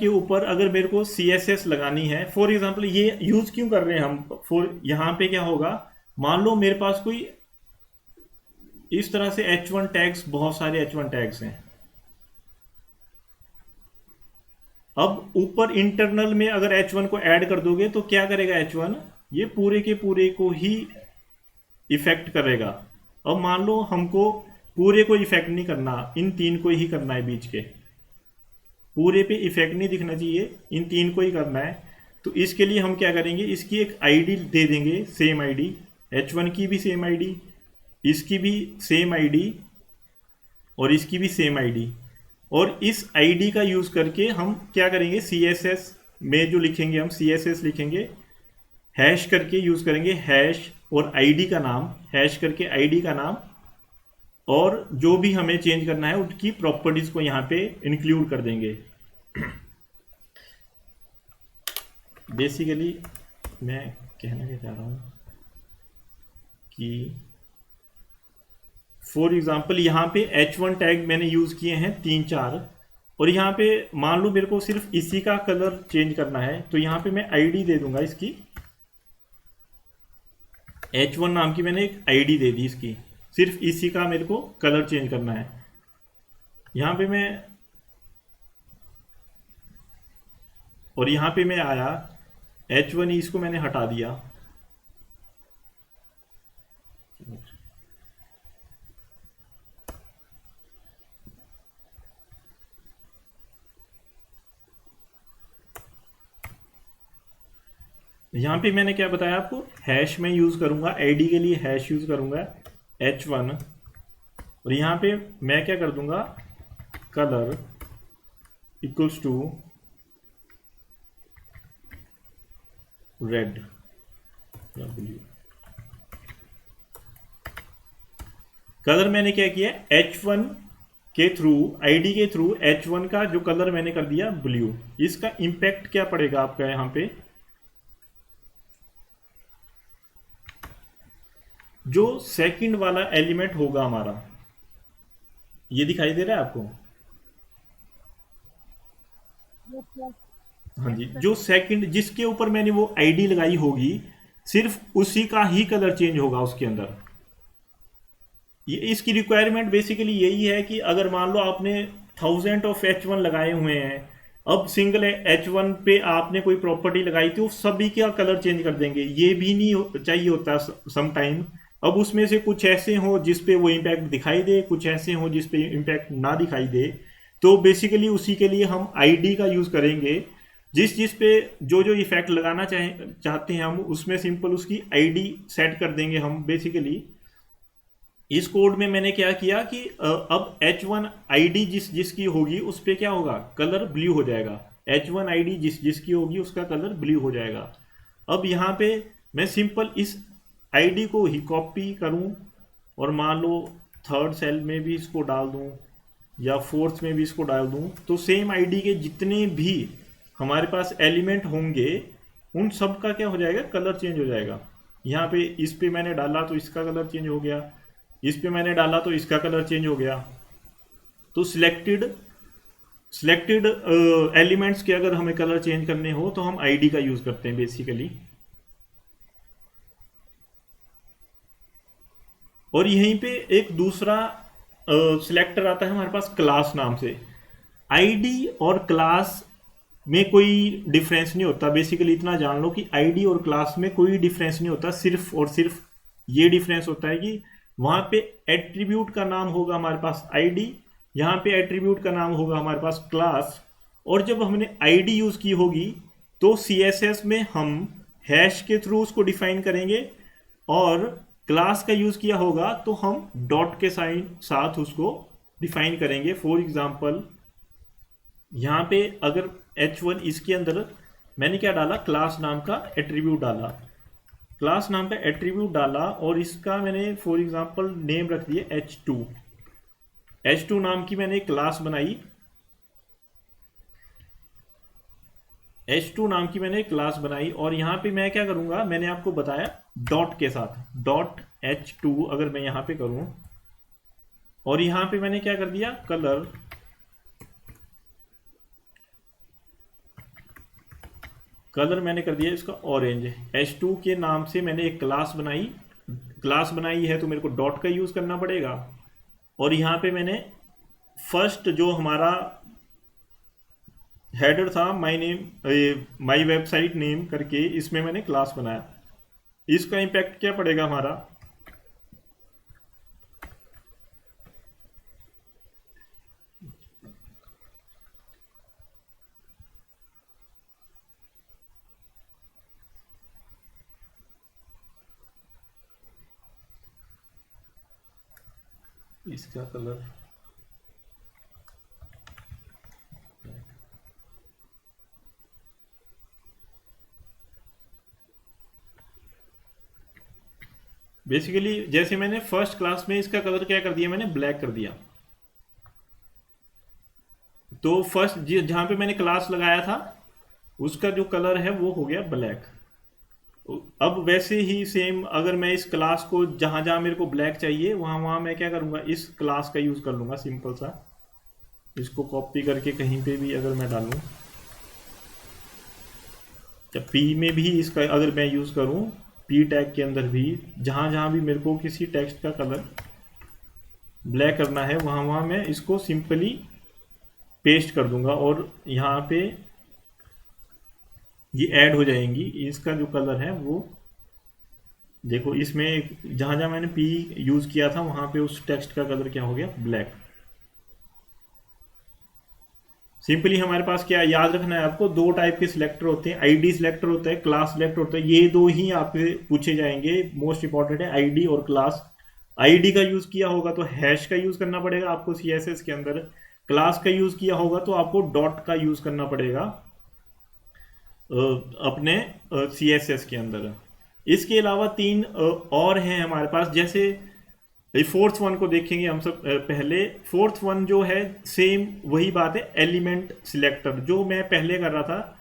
ऊपर अगर मेरे को CSS लगानी है, फॉर एग्जांपल ये यूज क्यों कर रहे हैं हम, फॉर यहाँ पे क्या होगा, मान लो मेरे पास कोई इस तरह से H1 टैग्स, बहुत सारे H1 टैग्स हैं। अब ऊपर इंटरनल में अगर H1 को ऐड कर दोगे तो क्या करेगा H1, ये पूरे के पूरे को ही इफेक्ट करेगा। अब मान लो हमको पूरे को इफेक्ट नहीं करना, इन तीन को ही करना है, बीच के पूरे पे इफेक्ट नहीं दिखना चाहिए, इन तीन को ही करना है। तो इसके लिए हम क्या करेंगे, इसकी एक आईडी दे देंगे, सेम आईडी, H1 की भी सेम आईडी, इसकी भी सेम आईडी, और इसकी भी सेम आईडी। और इस आईडी का यूज करके हम क्या करेंगे, CSS में जो लिखेंगे हम CSS लिखेंगे, हैश करके यूज करेंगे, हैश और आईडी का नाम, हैश करके आईडी का नाम, और जो भी हमें चेंज करना है उसकी प्रॉपर्टीज को यहाँ पे इंक्लूड कर देंगे। बेसिकली मैं कहना क्या चाह रहा हूँ कि फॉर एग्जांपल यहाँ पे H1 टैग मैंने यूज किए हैं 3-4, और यहाँ पे मान लो मेरे को सिर्फ इसी का कलर चेंज करना है, तो यहाँ पे मैं आईडी दे दूंगा इसकी, H1 नाम की मैंने एक आईडी दे दी इसकी, सिर्फ इसी का मेरे को कलर चेंज करना है। यहाँ पे मैं, और यहाँ पे मैं आया H1 इसको मैंने हटा दिया, यहाँ पे मैंने क्या बताया आपको, हैश में यूज करूंगा, आईडी के लिए हैश यूज करूंगा H1, और यहाँ पे मैं क्या कर दूंगा, कलर इक्वल्स टू रेड या ब्लू। कलर मैंने क्या किया, H1 के थ्रू, आईडी के थ्रू H1 का जो कलर मैंने कर दिया ब्लू। इसका इंपैक्ट क्या पड़ेगा आपका यहाँ पे, जो सेकंड वाला एलिमेंट होगा हमारा, ये दिखाई दे रहा है आपको, हाँ जी, जो सेकंड जिसके ऊपर मैंने वो आईडी लगाई होगी, सिर्फ उसी का ही कलर चेंज होगा उसके अंदर। ये इसकी रिक्वायरमेंट बेसिकली यही है कि अगर मान लो आपने 1000 ऑफ H1 लगाए हुए हैं, अब सिंगल H1 पे आपने कोई प्रॉपर्टी लगाई थी, वो सभी का कलर चेंज कर देंगे, ये भी नहीं चाहिए होता सम टाइम। अब उसमें से कुछ ऐसे हो जिस पे वो इम्पैक्ट दिखाई दे, कुछ ऐसे हो जिस पे इम्पैक्ट ना दिखाई दे, तो बेसिकली उसी के लिए हम आईडी का यूज करेंगे। जिस जिस पे जो जो इफेक्ट लगाना चाहते हैं हम, उसमें सिंपल उसकी आईडी सेट कर देंगे हम बेसिकली। इस कोड में मैंने क्या किया कि अब H1 आईडी जिसकी होगी उस पे क्या होगा, कलर ब्लू हो जाएगा। H1 आईडी जिसकी होगी उसका कलर ब्लू हो जाएगा। अब यहाँ पे मैं सिंपल इस आईडी को ही कॉपी करूँ और मान लो थर्ड सेल में भी इसको डाल दूँ या फोर्थ में भी इसको डाल दूँ, तो सेम आईडी के जितने भी हमारे पास एलिमेंट होंगे उन सब का क्या हो जाएगा, कलर चेंज हो जाएगा। यहाँ पे इस पे मैंने डाला तो इसका कलर चेंज हो गया, इस पे मैंने डाला तो इसका कलर चेंज हो गया। तो सिलेक्टेड एलिमेंट्स के अगर हमें कलर चेंज करने हो तो हम आईडी का यूज करते हैं बेसिकली। और यहीं पे एक दूसरा सिलेक्टर आता है हमारे पास क्लास नाम से। आईडी और क्लास में कोई डिफरेंस नहीं होता, बेसिकली इतना जान लो कि आईडी और क्लास में कोई डिफरेंस नहीं होता, सिर्फ और सिर्फ ये डिफरेंस होता है कि वहां पे एट्रीब्यूट का नाम होगा हमारे पास आईडी, यहाँ पे एट्रीब्यूट का नाम होगा हमारे पास क्लास। और जब हमने आईडी यूज की होगी तो CSS में हम हैश के थ्रू उसको डिफाइन करेंगे, और क्लास का यूज किया होगा तो हम डॉट के साथ उसको डिफाइन करेंगे। फॉर एग्जांपल यहाँ पे अगर H1 इसके अंदर मैंने क्या डाला, क्लास नाम का एट्रीब्यूट डाला, क्लास नाम का एट्रीब्यूट डाला, और इसका मैंने फॉर एग्जांपल नेम रख दिया H2 नाम की मैंने क्लास बनाई, H2 नाम की मैंने क्लास बनाई। और यहाँ पे मैं क्या करूंगा, मैंने आपको बताया डॉट के साथ, डॉट H2 अगर मैं यहाँ पे करूं, और यहाँ पे मैंने क्या कर दिया, कलर मैंने कर दिया इसका ऑरेंज। H2 के नाम से मैंने एक क्लास बनाई है तो मेरे को डॉट का यूज करना पड़ेगा। और यहाँ पे मैंने फर्स्ट जो हमारा हेडर था, माई वेबसाइट नेम करके, इसमें मैंने क्लास बनाया। इसका इंपैक्ट क्या पड़ेगा हमारा, इसका कलर बेसिकली जैसे मैंने फर्स्ट क्लास में इसका कलर क्या कर दिया, मैंने ब्लैक कर दिया। तो फर्स्ट जहां पे मैंने क्लास लगाया था उसका जो कलर है वो हो गया ब्लैक। अब वैसे ही सेम अगर मैं इस क्लास को जहां जहां मेरे को ब्लैक चाहिए वहां वहां मैं क्या करूंगा, इस क्लास का यूज कर लूंगा। सिंपल सा इसको कॉपी करके कहीं पे भी अगर मैं डालूं, तो पी में भी इसका अगर मैं यूज करूं, पी टैग के अंदर भी जहां जहां भी मेरे को किसी टेक्स्ट का कलर ब्लैक करना है वहां वहां मैं इसको सिंपली पेस्ट कर दूंगा और यहाँ पे ये ऐड हो जाएंगी। इसका जो कलर है वो देखो, इसमें जहां जहां मैंने पी यूज किया था वहां पे उस टेक्स्ट का कलर क्या हो गया, ब्लैक। सिंपली हमारे पास क्या याद रखना है आपको, दो टाइप के सिलेक्टर होते हैं, आईडी सिलेक्टर होता है, क्लास सिलेक्टर होता है। ये दो ही आपसे पूछे जाएंगे, मोस्ट इंपॉर्टेंट है आईडी और क्लास। आईडी का यूज किया होगा तो हैश का यूज करना पड़ेगा आपको सीएसएस के अंदर। क्लास का यूज किया होगा तो आपको डॉट का यूज करना पड़ेगा अपने सीएसएस के अंदर। इसके अलावा तीन और हैं हमारे पास, जैसे फोर्थ वन को देखेंगे हम सब पहले। फोर्थ वन जो है सेम वही बात है, एलिमेंट सिलेक्टर जो मैं पहले कर रहा था।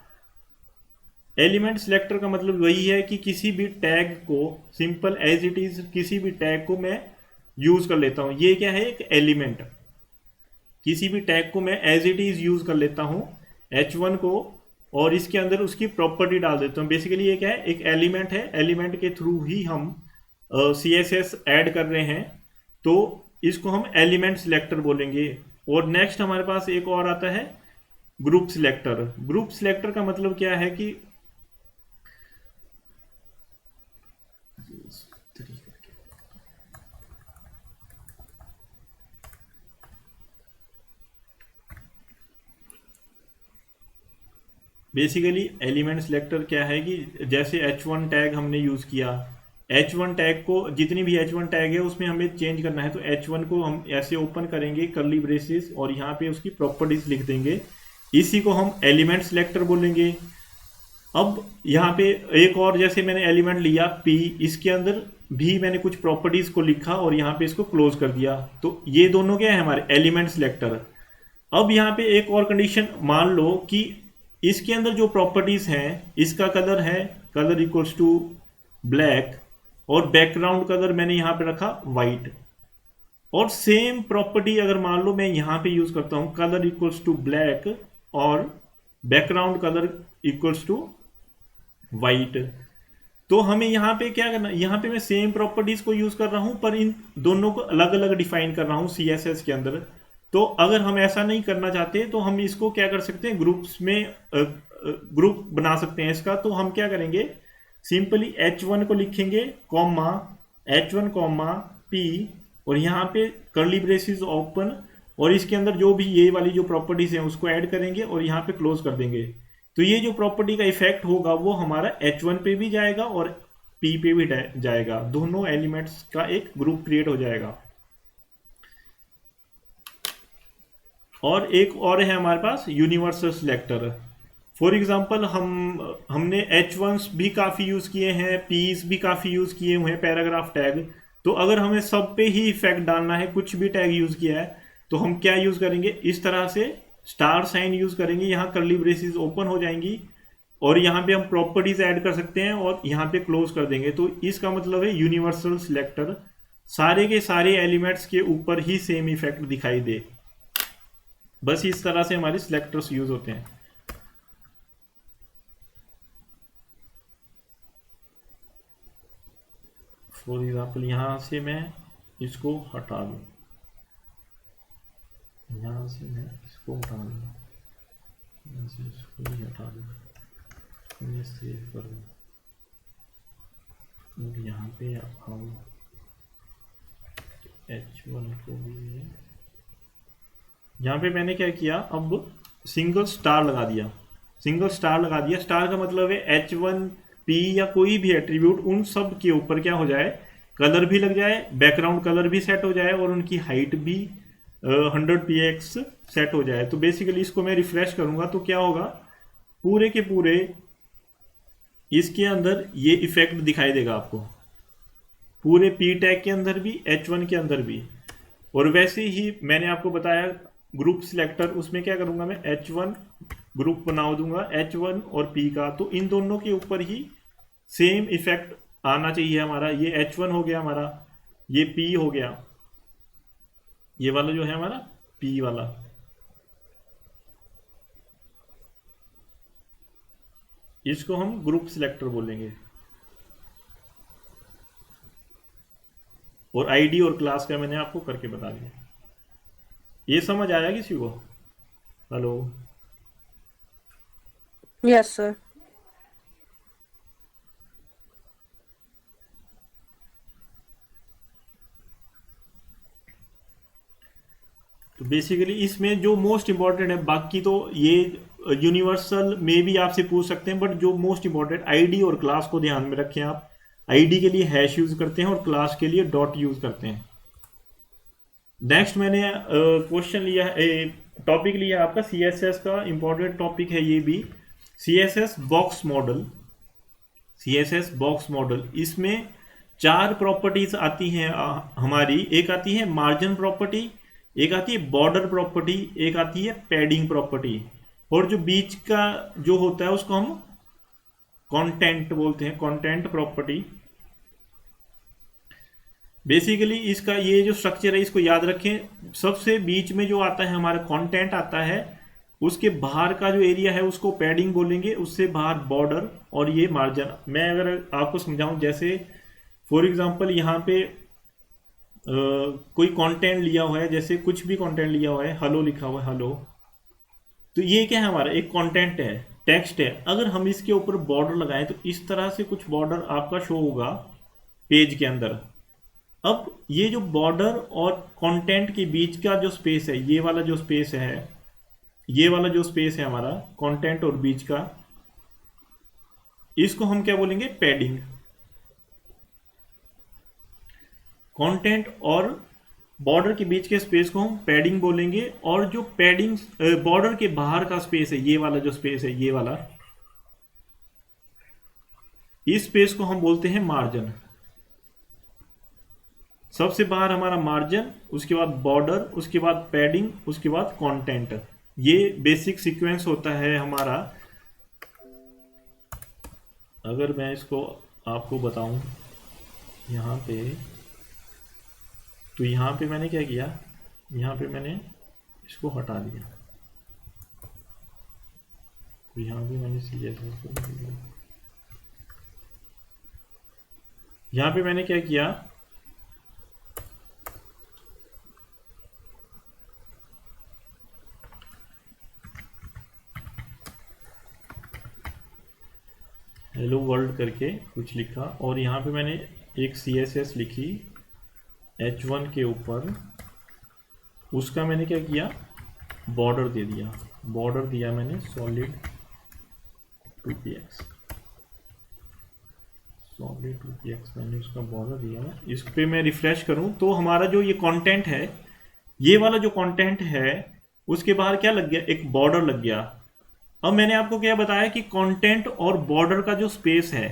एलिमेंट सिलेक्टर का मतलब वही है कि किसी भी टैग को सिंपल एज इट इज किसी भी टैग को मैं यूज कर लेता हूं। ये क्या है, एक एलिमेंट। किसी भी टैग को मैं एज इट इज यूज कर लेता हूं H1 को, और इसके अंदर उसकी प्रॉपर्टी डाल देता हूं। बेसिकली ये क्या है, एक एलिमेंट है, एलिमेंट के थ्रू ही हम CSS ऐड कर रहे हैं, तो इसको हम एलिमेंट सिलेक्टर बोलेंगे। और नेक्स्ट हमारे पास एक और आता है ग्रुप सिलेक्टर। ग्रुप सिलेक्टर का मतलब क्या है कि बेसिकली एलिमेंट सिलेक्टर क्या है कि जैसे H1 टैग हमने यूज किया, H1 टैग को जितनी भी H1 टैग है उसमें हमें चेंज करना है, तो H1 को हम ऐसे ओपन करेंगे कर्ली ब्रेसेस और यहाँ पे उसकी प्रॉपर्टीज लिख देंगे। इसी को हम एलिमेंट सिलेक्टर बोलेंगे। अब यहाँ पे एक और, जैसे मैंने एलिमेंट लिया P, इसके अंदर भी मैंने कुछ प्रॉपर्टीज को लिखा और यहाँ पे इसको क्लोज कर दिया, तो ये दोनों क्या है हमारे एलिमेंट सिलेक्टर। अब यहाँ पे एक और कंडीशन मान लो कि इसके अंदर जो प्रॉपर्टीज हैं, इसका कलर है कलर इक्वल्स टू ब्लैक और बैकग्राउंड कलर मैंने यहाँ पे रखा वाइट। और सेम प्रॉपर्टी अगर मान लो मैं यहाँ पे यूज करता हूँ कलर इक्वल्स टू ब्लैक और background colour equals to white, तो हमें यहाँ पे क्या करना, यहाँ पे मैं सेम प्रॉपर्टीज को यूज कर रहा हूँ पर इन दोनों को अलग अलग डिफाइन कर रहा हूँ CSS के अंदर। तो अगर हम ऐसा नहीं करना चाहते तो हम इसको क्या कर सकते हैं, ग्रुप्स में ग्रुप बना सकते हैं इसका। तो हम क्या करेंगे, सिंपली H1 को लिखेंगे कॉमा H1 कॉमा P और यहाँ पे कर्ली ब्रेसेस ओपन, और इसके अंदर जो भी ये वाली जो प्रॉपर्टीज हैं उसको ऐड करेंगे और यहाँ पे क्लोज कर देंगे। तो ये जो प्रॉपर्टी का इफेक्ट होगा वो हमारा H1 पे भी जाएगा और P पे भी जाएगा, दोनों एलिमेंट्स का एक ग्रुप क्रिएट हो जाएगा। और एक और है हमारे पास यूनिवर्सल सिलेक्टर। फॉर एग्जांपल हमने H1s भी काफ़ी यूज़ किए हैं, P's भी काफ़ी यूज़ किए हुए हैं पैराग्राफ टैग। तो अगर हमें सब पे ही इफेक्ट डालना है, कुछ भी टैग यूज़ किया है, तो हम क्या यूज़ करेंगे, इस तरह से स्टार साइन यूज़ करेंगे। यहाँ कर्ली ब्रेसेस ओपन हो जाएंगी और यहाँ पे हम प्रॉपर्टीज ऐड कर सकते हैं और यहाँ पे क्लोज कर देंगे। तो इसका मतलब है यूनिवर्सल सिलेक्टर सारे के सारे एलिमेंट्स के ऊपर ही सेम इफेक्ट दिखाई दे। बस इस तरह से हमारे सिलेक्टर्स यूज होते हैं। फॉर एग्जाम्पल यहाँ से मैं इसको हटा दूँ, यहाँ से मैं इसको हटा दूँ, यहाँ से इसको भी हटा दूँ, मैं सेव कर दूँ, यहाँ पे हम H1 को भी, यहाँ पे मैंने क्या किया, अब सिंगल स्टार लगा दिया। सिंगल स्टार लगा दिया, स्टार का मतलब है H1 P या कोई भी एट्रीब्यूट उन सब के ऊपर क्या हो जाए, कलर भी लग जाए, बैकग्राउंड कलर भी सेट हो जाए और उनकी हाइट भी 100 px सेट हो जाए। तो बेसिकली इसको मैं रिफ्रेश करूंगा तो क्या होगा, पूरे के पूरे इसके अंदर ये इफेक्ट दिखाई देगा आपको, पूरे पी टैग के अंदर भी, H1 के अंदर भी। और वैसे ही मैंने आपको बताया ग्रुप सिलेक्टर, उसमें क्या करूंगा मैं, H1 ग्रुप बना दूंगा H1 और P का, तो इन दोनों के ऊपर ही सेम इफेक्ट आना चाहिए हमारा। ये H1 हो गया हमारा, ये P हो गया, ये वाला जो है हमारा P वाला। इसको हम ग्रुप सिलेक्टर बोलेंगे। और आईडी और क्लास का मैंने आपको करके बता दिया। ये समझ आया किसी को? हेलो? Yes sir. तो बेसिकली इसमें जो मोस्ट इंपॉर्टेंट है, बाकी तो ये यूनिवर्सल में भी आपसे पूछ सकते हैं, बट जो मोस्ट इंपॉर्टेंट आईडी और क्लास को ध्यान में रखें आप। आईडी के लिए हैश यूज करते हैं और क्लास के लिए डॉट यूज करते हैं। नेक्स्ट मैंने क्वेश्चन लिया, टॉपिक लिया आपका CSS का, इंपॉर्टेंट टॉपिक है ये भी, CSS box model. CSS box model, इसमें 4 प्रॉपर्टीज आती हैं हमारी। एक आती है मार्जिन प्रॉपर्टी, एक आती है बॉर्डर प्रॉपर्टी, एक आती है पैडिंग प्रॉपर्टी, और जो बीच का जो होता है उसको हम कंटेंट बोलते हैं, कंटेंट प्रॉपर्टी। बेसिकली इसका ये जो स्ट्रक्चर है इसको याद रखें। सबसे बीच में जो आता है हमारा कंटेंट आता है, उसके बाहर का जो एरिया है उसको पैडिंग बोलेंगे, उससे बाहर बॉर्डर, और ये मार्जिन। मैं अगर आपको समझाऊं, जैसे फॉर एग्जांपल यहाँ पे कोई कंटेंट लिया हुआ है, जैसे कुछ भी कंटेंट लिया हुआ है, हेलो लिखा हुआ है, हेलो, तो ये क्या है हमारा, एक कंटेंट है, टेक्स्ट है। अगर हम इसके ऊपर बॉर्डर लगाएं तो इस तरह से कुछ बॉर्डर आपका शो होगा पेज के अंदर। अब ये जो बॉर्डर और कंटेंट के बीच का जो स्पेस है, ये वाला जो स्पेस है, ये वाला जो स्पेस है हमारा कंटेंट और बीच का, इसको हम क्या बोलेंगे, पैडिंग। कंटेंट और बॉर्डर के बीच के स्पेस को हम पैडिंग बोलेंगे, और जो पैडिंग बॉर्डर के बाहर का स्पेस है, ये वाला जो स्पेस है, ये वाला, इस स्पेस को हम बोलते हैं मार्जिन। सबसे बाहर हमारा मार्जिन, उसके बाद बॉर्डर, उसके बाद पैडिंग, उसके बाद कंटेंट। ये बेसिक सीक्वेंस होता है हमारा। अगर मैं इसको आपको बताऊं यहाँ पे, तो यहाँ पे मैंने क्या किया, यहाँ पे मैंने इसको हटा दिया, तो यहाँ पे मैंने CSS को दिया। यहाँ पे मैंने क्या किया, हेलो वर्ल्ड करके कुछ लिखा, और यहाँ पे मैंने एक CSS लिखी H1 के ऊपर, उसका मैंने क्या किया, बॉर्डर दे दिया। बॉर्डर दिया मैंने सॉलिड 2px, सॉलिड 2px मैंने उसका बॉर्डर दिया। इस पे मैं रिफ्रेश करूं तो हमारा जो ये कंटेंट है, ये वाला जो कंटेंट है, उसके बाहर क्या लग गया, एक बॉर्डर लग गया। अब मैंने आपको क्या बताया कि कंटेंट और बॉर्डर का जो स्पेस है,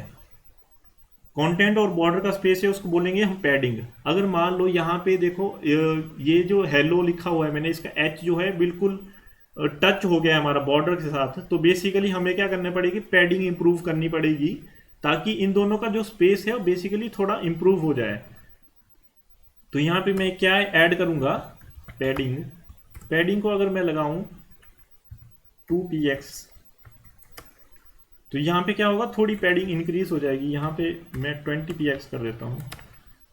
कंटेंट और बॉर्डर का स्पेस है, उसको बोलेंगे हम पैडिंग। अगर मान लो यहाँ पे देखो, ये जो हेलो लिखा हुआ है मैंने, इसका H जो है बिल्कुल टच हो गया है हमारा बॉर्डर के साथ, तो बेसिकली हमें क्या करना पड़ेगी, पैडिंग इंप्रूव करनी पड़ेगी, ताकि इन दोनों का जो स्पेस है वो बेसिकली थोड़ा इंप्रूव हो जाए। तो यहाँ पे मैं क्या ऐड करूंगा, पैडिंग। पैडिंग को अगर मैं लगाऊं 2px, तो यहाँ पे क्या होगा, थोड़ी पैडिंग इंक्रीज हो जाएगी। यहाँ पे मैं 20px कर देता हूँ,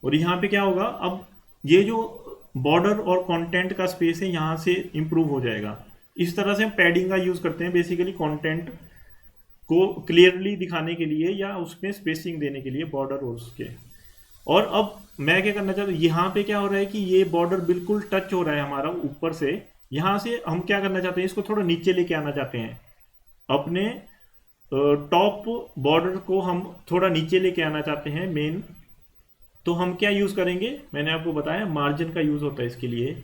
और यहाँ पे क्या होगा, अब ये जो बॉर्डर और कंटेंट का स्पेस है यहाँ से इंप्रूव हो जाएगा। इस तरह से हम पैडिंग का यूज करते हैं बेसिकली कंटेंट को क्लियरली दिखाने के लिए, या उसमें स्पेसिंग देने के लिए बॉर्डर और उसके। और अब मैं क्या करना चाहता हूँ, यहाँ पे क्या हो रहा है कि ये बॉर्डर बिल्कुल टच हो रहा है हमारा ऊपर से। यहाँ से हम क्या करना चाहते हैं, इसको थोड़ा नीचे लेके आना चाहते हैं, अपने टॉप बॉर्डर को हम थोड़ा नीचे लेके आना चाहते हैं मेन। तो हम क्या यूज करेंगे, मैंने आपको बताया मार्जिन का यूज होता है इसके लिए।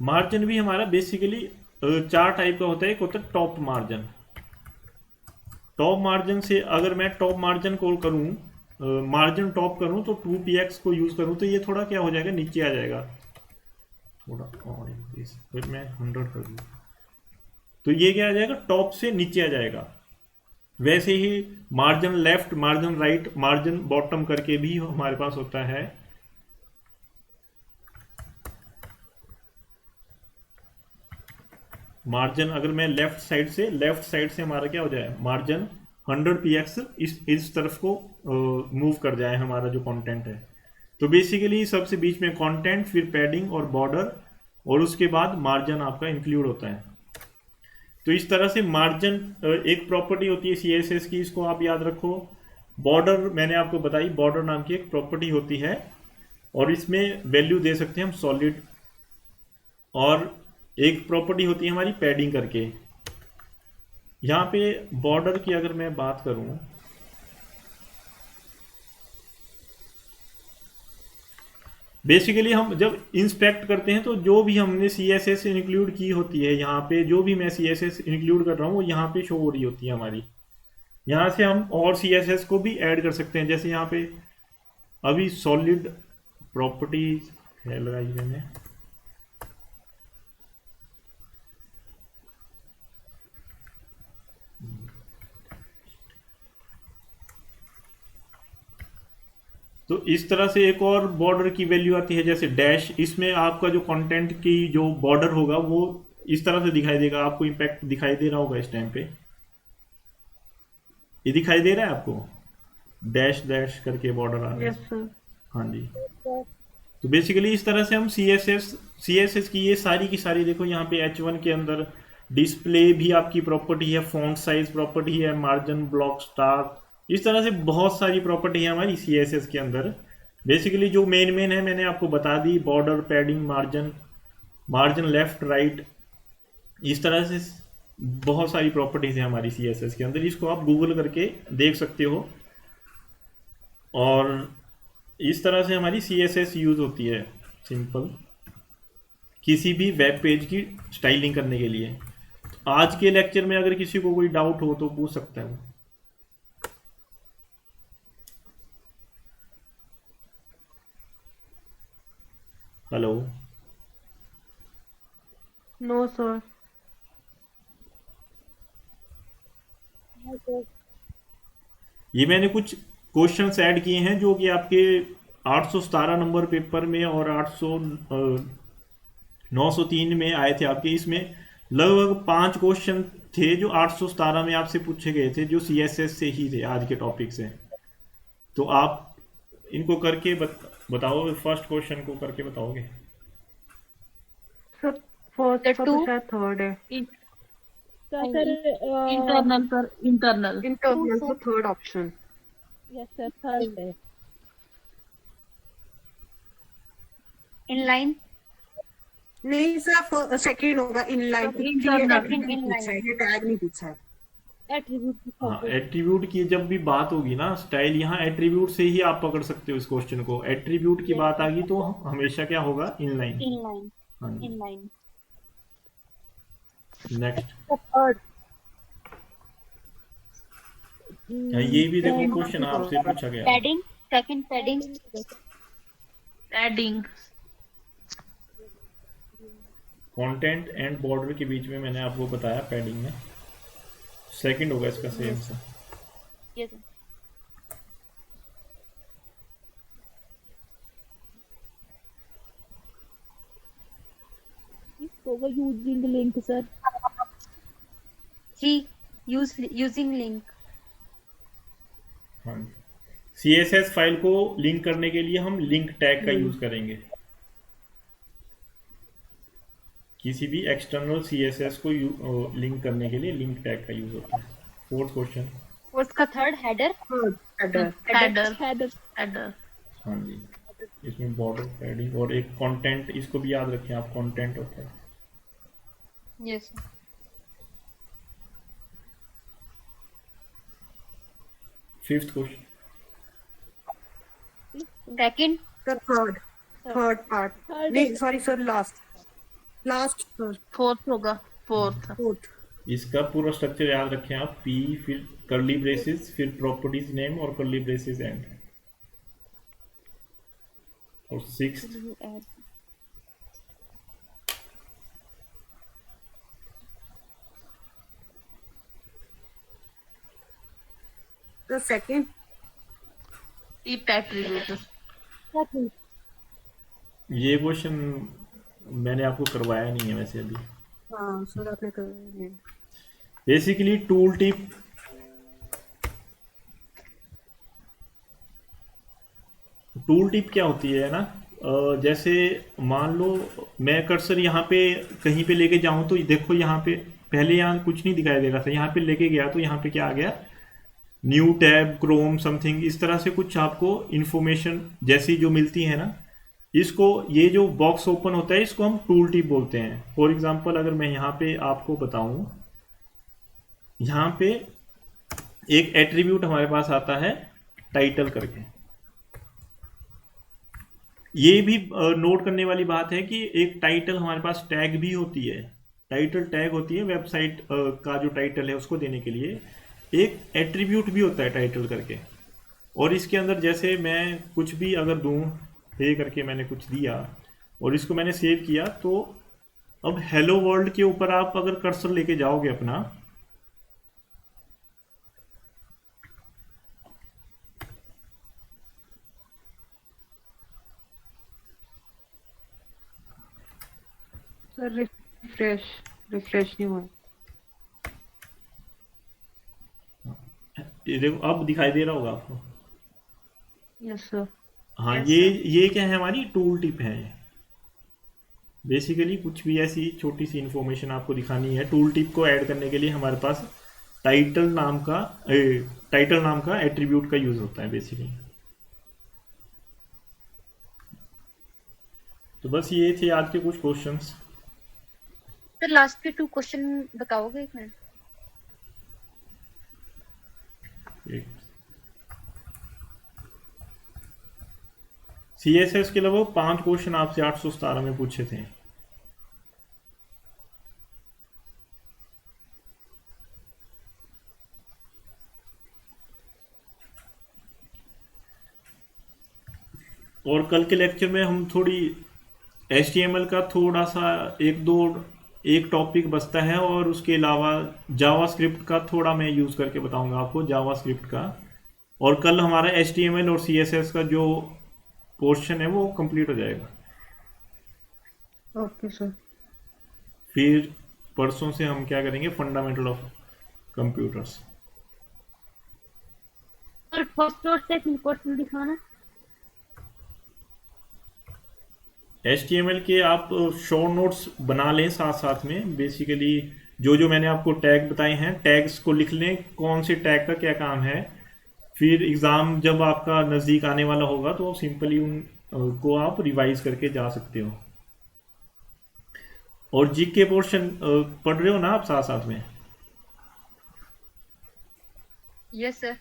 मार्जिन भी हमारा बेसिकली 4 टाइप का होता है। एक होता है टॉप मार्जिन, टॉप मार्जिन से अगर मैं टॉप मार्जिन कॉल करूं, मार्जिन टॉप करूं तो 2px को यूज करूं तो ये थोड़ा क्या हो जाएगा, नीचे आ जाएगा थोड़ा और इंक्रीज, फिर मैं 100 कर दूं तो ये क्या आ जाएगा, टॉप से नीचे आ जाएगा। वैसे ही margin left, margin right, margin bottom करके भी हमारे पास होता है। मार्जिन अगर मैं लेफ्ट साइड से हमारा क्या हो जाए, मार्जिन 100px इस तरफ को मूव कर जाए हमारा जो कंटेंट है। तो बेसिकली सबसे बीच में कंटेंट, फिर पैडिंग और बॉर्डर, और उसके बाद मार्जिन आपका इंक्लूड होता है। तो इस तरह से मार्जिन एक प्रॉपर्टी होती है CSS की, इसको आप याद रखो। बॉर्डर मैंने आपको बताई, बॉर्डर नाम की एक प्रॉपर्टी होती है और इसमें वैल्यू दे सकते हैं हम सॉलिड। और एक प्रॉपर्टी होती है हमारी पैडिंग करके। यहाँ पे बॉर्डर की अगर मैं बात करूं, बेसिकली हम जब इंस्पेक्ट करते हैं तो जो भी हमने CSS इंक्लूड की होती है, यहाँ पे जो भी मैं CSS इंक्लूड कर रहा हूँ वो यहाँ पे शो हो रही होती है हमारी। यहाँ से हम और CSS को भी ऐड कर सकते हैं, जैसे यहाँ पे अभी सॉलिड प्रॉपर्टी है लगाई मैंने, तो इस तरह से एक और बॉर्डर की वैल्यू आती है जैसे डैश। इसमें आपका जो कंटेंट की जो बॉर्डर होगा वो इस तरह से दिखाई देगा, आपको इम्पैक्ट दिखाई दे रहा होगा इस टाइम पे, ये दिखाई दे रहा है आपको, डैश डैश करके बॉर्डर आ रहा है। Yes sir. हाँ जी। तो बेसिकली इस तरह से हम CSS की ये सारी की सारी, देखो यहाँ पे H1 के अंदर डिस्प्ले भी आपकी प्रॉपर्टी है, फॉन्ट साइज प्रॉपर्टी है, मार्जिन, ब्लॉक, स्टार, इस तरह से बहुत सारी प्रॉपर्टी है हमारी CSS के अंदर। बेसिकली जो मेन है मैंने आपको बता दी, border, padding, margin left right, इस तरह से बहुत सारी प्रॉपर्टीज है हमारी CSS के अंदर। इसको आप गूगल करके देख सकते हो। और इस तरह से हमारी CSS यूज होती है सिंपल किसी भी वेब पेज की स्टाइलिंग करने के लिए। आज के लेक्चर में अगर किसी को कोई डाउट हो तो पूछ सकता है। हेलो। No sir. ये मैंने कुछ क्वेश्चंस ऐड किए हैं जो कि आपके 817 नंबर पेपर में और 903 में आए थे आपके। इसमें लगभग 5 क्वेश्चन थे जो 817 में आपसे पूछे गए थे, जो CSS से ही थे, आज के टॉपिक से। तो आप इनको करके बताओ, फर्स्ट क्वेश्चन को करके बताओगे? सर फर्स्ट The का तो two शायद थर्ड है। सर internal इंटरनल इंटरनल तो third option. Yes sir third है inline नहीं सर सेकंड होगा इनलाइन। Internal. ये टैग नहीं पूछा है। एट्रीब्यूट हाँ, एट्रीब्यूट की जब भी बात होगी ना, स्टाइल, यहाँ एट्रीब्यूट से ही आप पकड़ सकते हो इस क्वेश्चन को। एट्रीब्यूट की बात आ गई तो हमेशा क्या होगा, इनलाइन। inline हाँ जी। inline नेक्स्ट, थर्ड ये भी देखो क्वेश्चन आपसे पूछा गया। padding second padding adding content and border के बीच में मैंने आपको बताया पैडिंग में। सेकंड होगा इसका सही आंसर। yes sir. होगा using link sir G using link हाँ, CSS फाइल को लिंक करने के लिए हम लिंक टैग का यूज करेंगे। किसी भी एक्सटर्नल CSS को लिंक करने के लिए लिंक टैग का यूज होता है। Fourth question. what's का third header header. Header header हाँ जी, इसमें बॉर्डर, पैडिंग और एक कंटेंट, इसको भी याद रखें आप, कंटेंट होता है। yes sir. Fifth question. second sir third part नहीं sorry sir last sir fourth होगा फोर्थ फोर्थ। इसका पूरा स्ट्रक्चर याद रखें आप, पी फिर कर्ली ब्रेसेस फिर प्रॉपर्टीज नेम और कर्ली ब्रेसेस एंड, और sixth The second, Keep attribute. ये क्वेश्चन मैंने आपको करवाया नहीं है वैसे अभी। हाँ सर आपने कर basically tool tip, tool tip क्या होती है ना, जैसे मान लो मैं कर्सर यहाँ पे कहीं पे लेके जाऊँ तो देखो यहाँ पे पहले यहाँ कुछ नहीं दिखाई दे रहा था, यहाँ पे लेके गया तो यहाँ पे क्या आ गया, न्यू टैब क्रोम समथिंग, इस तरह से कुछ आपको इंफॉर्मेशन जैसी जो मिलती है ना, इसको ये जो बॉक्स ओपन होता है इसको हम टूल टिप बोलते हैं। फॉर एग्जांपल अगर मैं यहाँ पे आपको बताऊं, यहाँ पे एक एट्रीब्यूट हमारे पास आता है टाइटल करके, ये भी नोट करने वाली बात है कि एक टाइटल हमारे पास टैग भी होती है, टाइटल टैग होती है वेबसाइट का जो टाइटल है उसको देने के लिए, एक एट्रीब्यूट भी होता है टाइटल करके। और इसके अंदर जैसे मैं कुछ भी अगर दूं, पे करके मैंने कुछ दिया और इसको मैंने सेव किया, तो अब हेलो वर्ल्ड के ऊपर आप अगर कर्सर लेके जाओगे अपना, सर रिफ्रेश नहीं हुआ। ये देखो अब दिखाई दे रहा होगा आपको। Yes sir. हाँ Yes, ये क्या है, हमारी टूल टिप है। बेसिकली कुछ भी ऐसी छोटी सी इंफॉर्मेशन आपको दिखानी है, टूल टिप को ऐड करने के लिए हमारे पास टाइटल नाम का एट्रीब्यूट का यूज होता है बेसिकली। तो बस ये थे आज के कुछ क्वेश्चंस। सर लास्ट के 2 क्वेश्चन बताओगे एक मिनट? CSS के अलावा 5 क्वेश्चन आपसे 817 में पूछे थे। और कल के लेक्चर में हम थोड़ी HTML का थोड़ा सा एक टॉपिक बचता है, और उसके अलावा जावास्क्रिप्ट का थोड़ा मैं यूज़ करके बताऊंगा आपको, जावास्क्रिप्ट का। और कल हमारा HTML और CSS का जो पोर्शन है वो कंप्लीट हो जाएगा। Okay sir. फिर परसों से हम क्या करेंगे, फंडामेंटल ऑफ कंप्यूटर्स। और फर्स्ट और सेकंड क्वेश्चन दिखाना। HTML के आप शो नोट्स बना लें साथ साथ में। बेसिकली जो मैंने आपको टैग बताए हैं, टैग्स को लिख लें, कौन से टैग का क्या काम है। फिर एग्ज़ाम जब आपका नज़दीक आने वाला होगा तो सिंपली उन को आप रिवाइज करके जा सकते हो। और जीके पोर्शन पढ़ रहे हो ना आप साथ साथ में? Yes sir.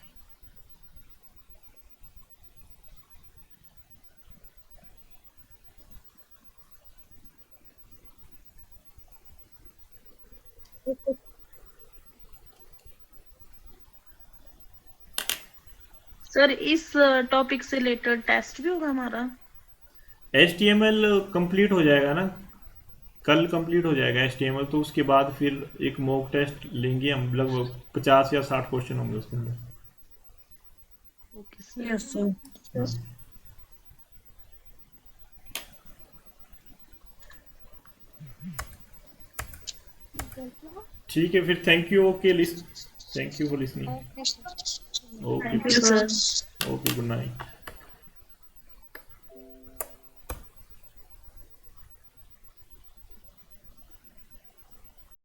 सर इस टॉपिक से रिलेटेड टेस्ट भी होगा हमारा? HTML कंप्लीट हो जाएगा ना, कल कंप्लीट हो जाएगा HTML, तो उसके बाद फिर एक मॉक टेस्ट लेंगे हम, लगभग 50 या 60 क्वेश्चन होंगे उसके अंदर। Okay sir. Yes sir. ठीक है फिर, thank you for listening. Thank you sir. Okay, good night.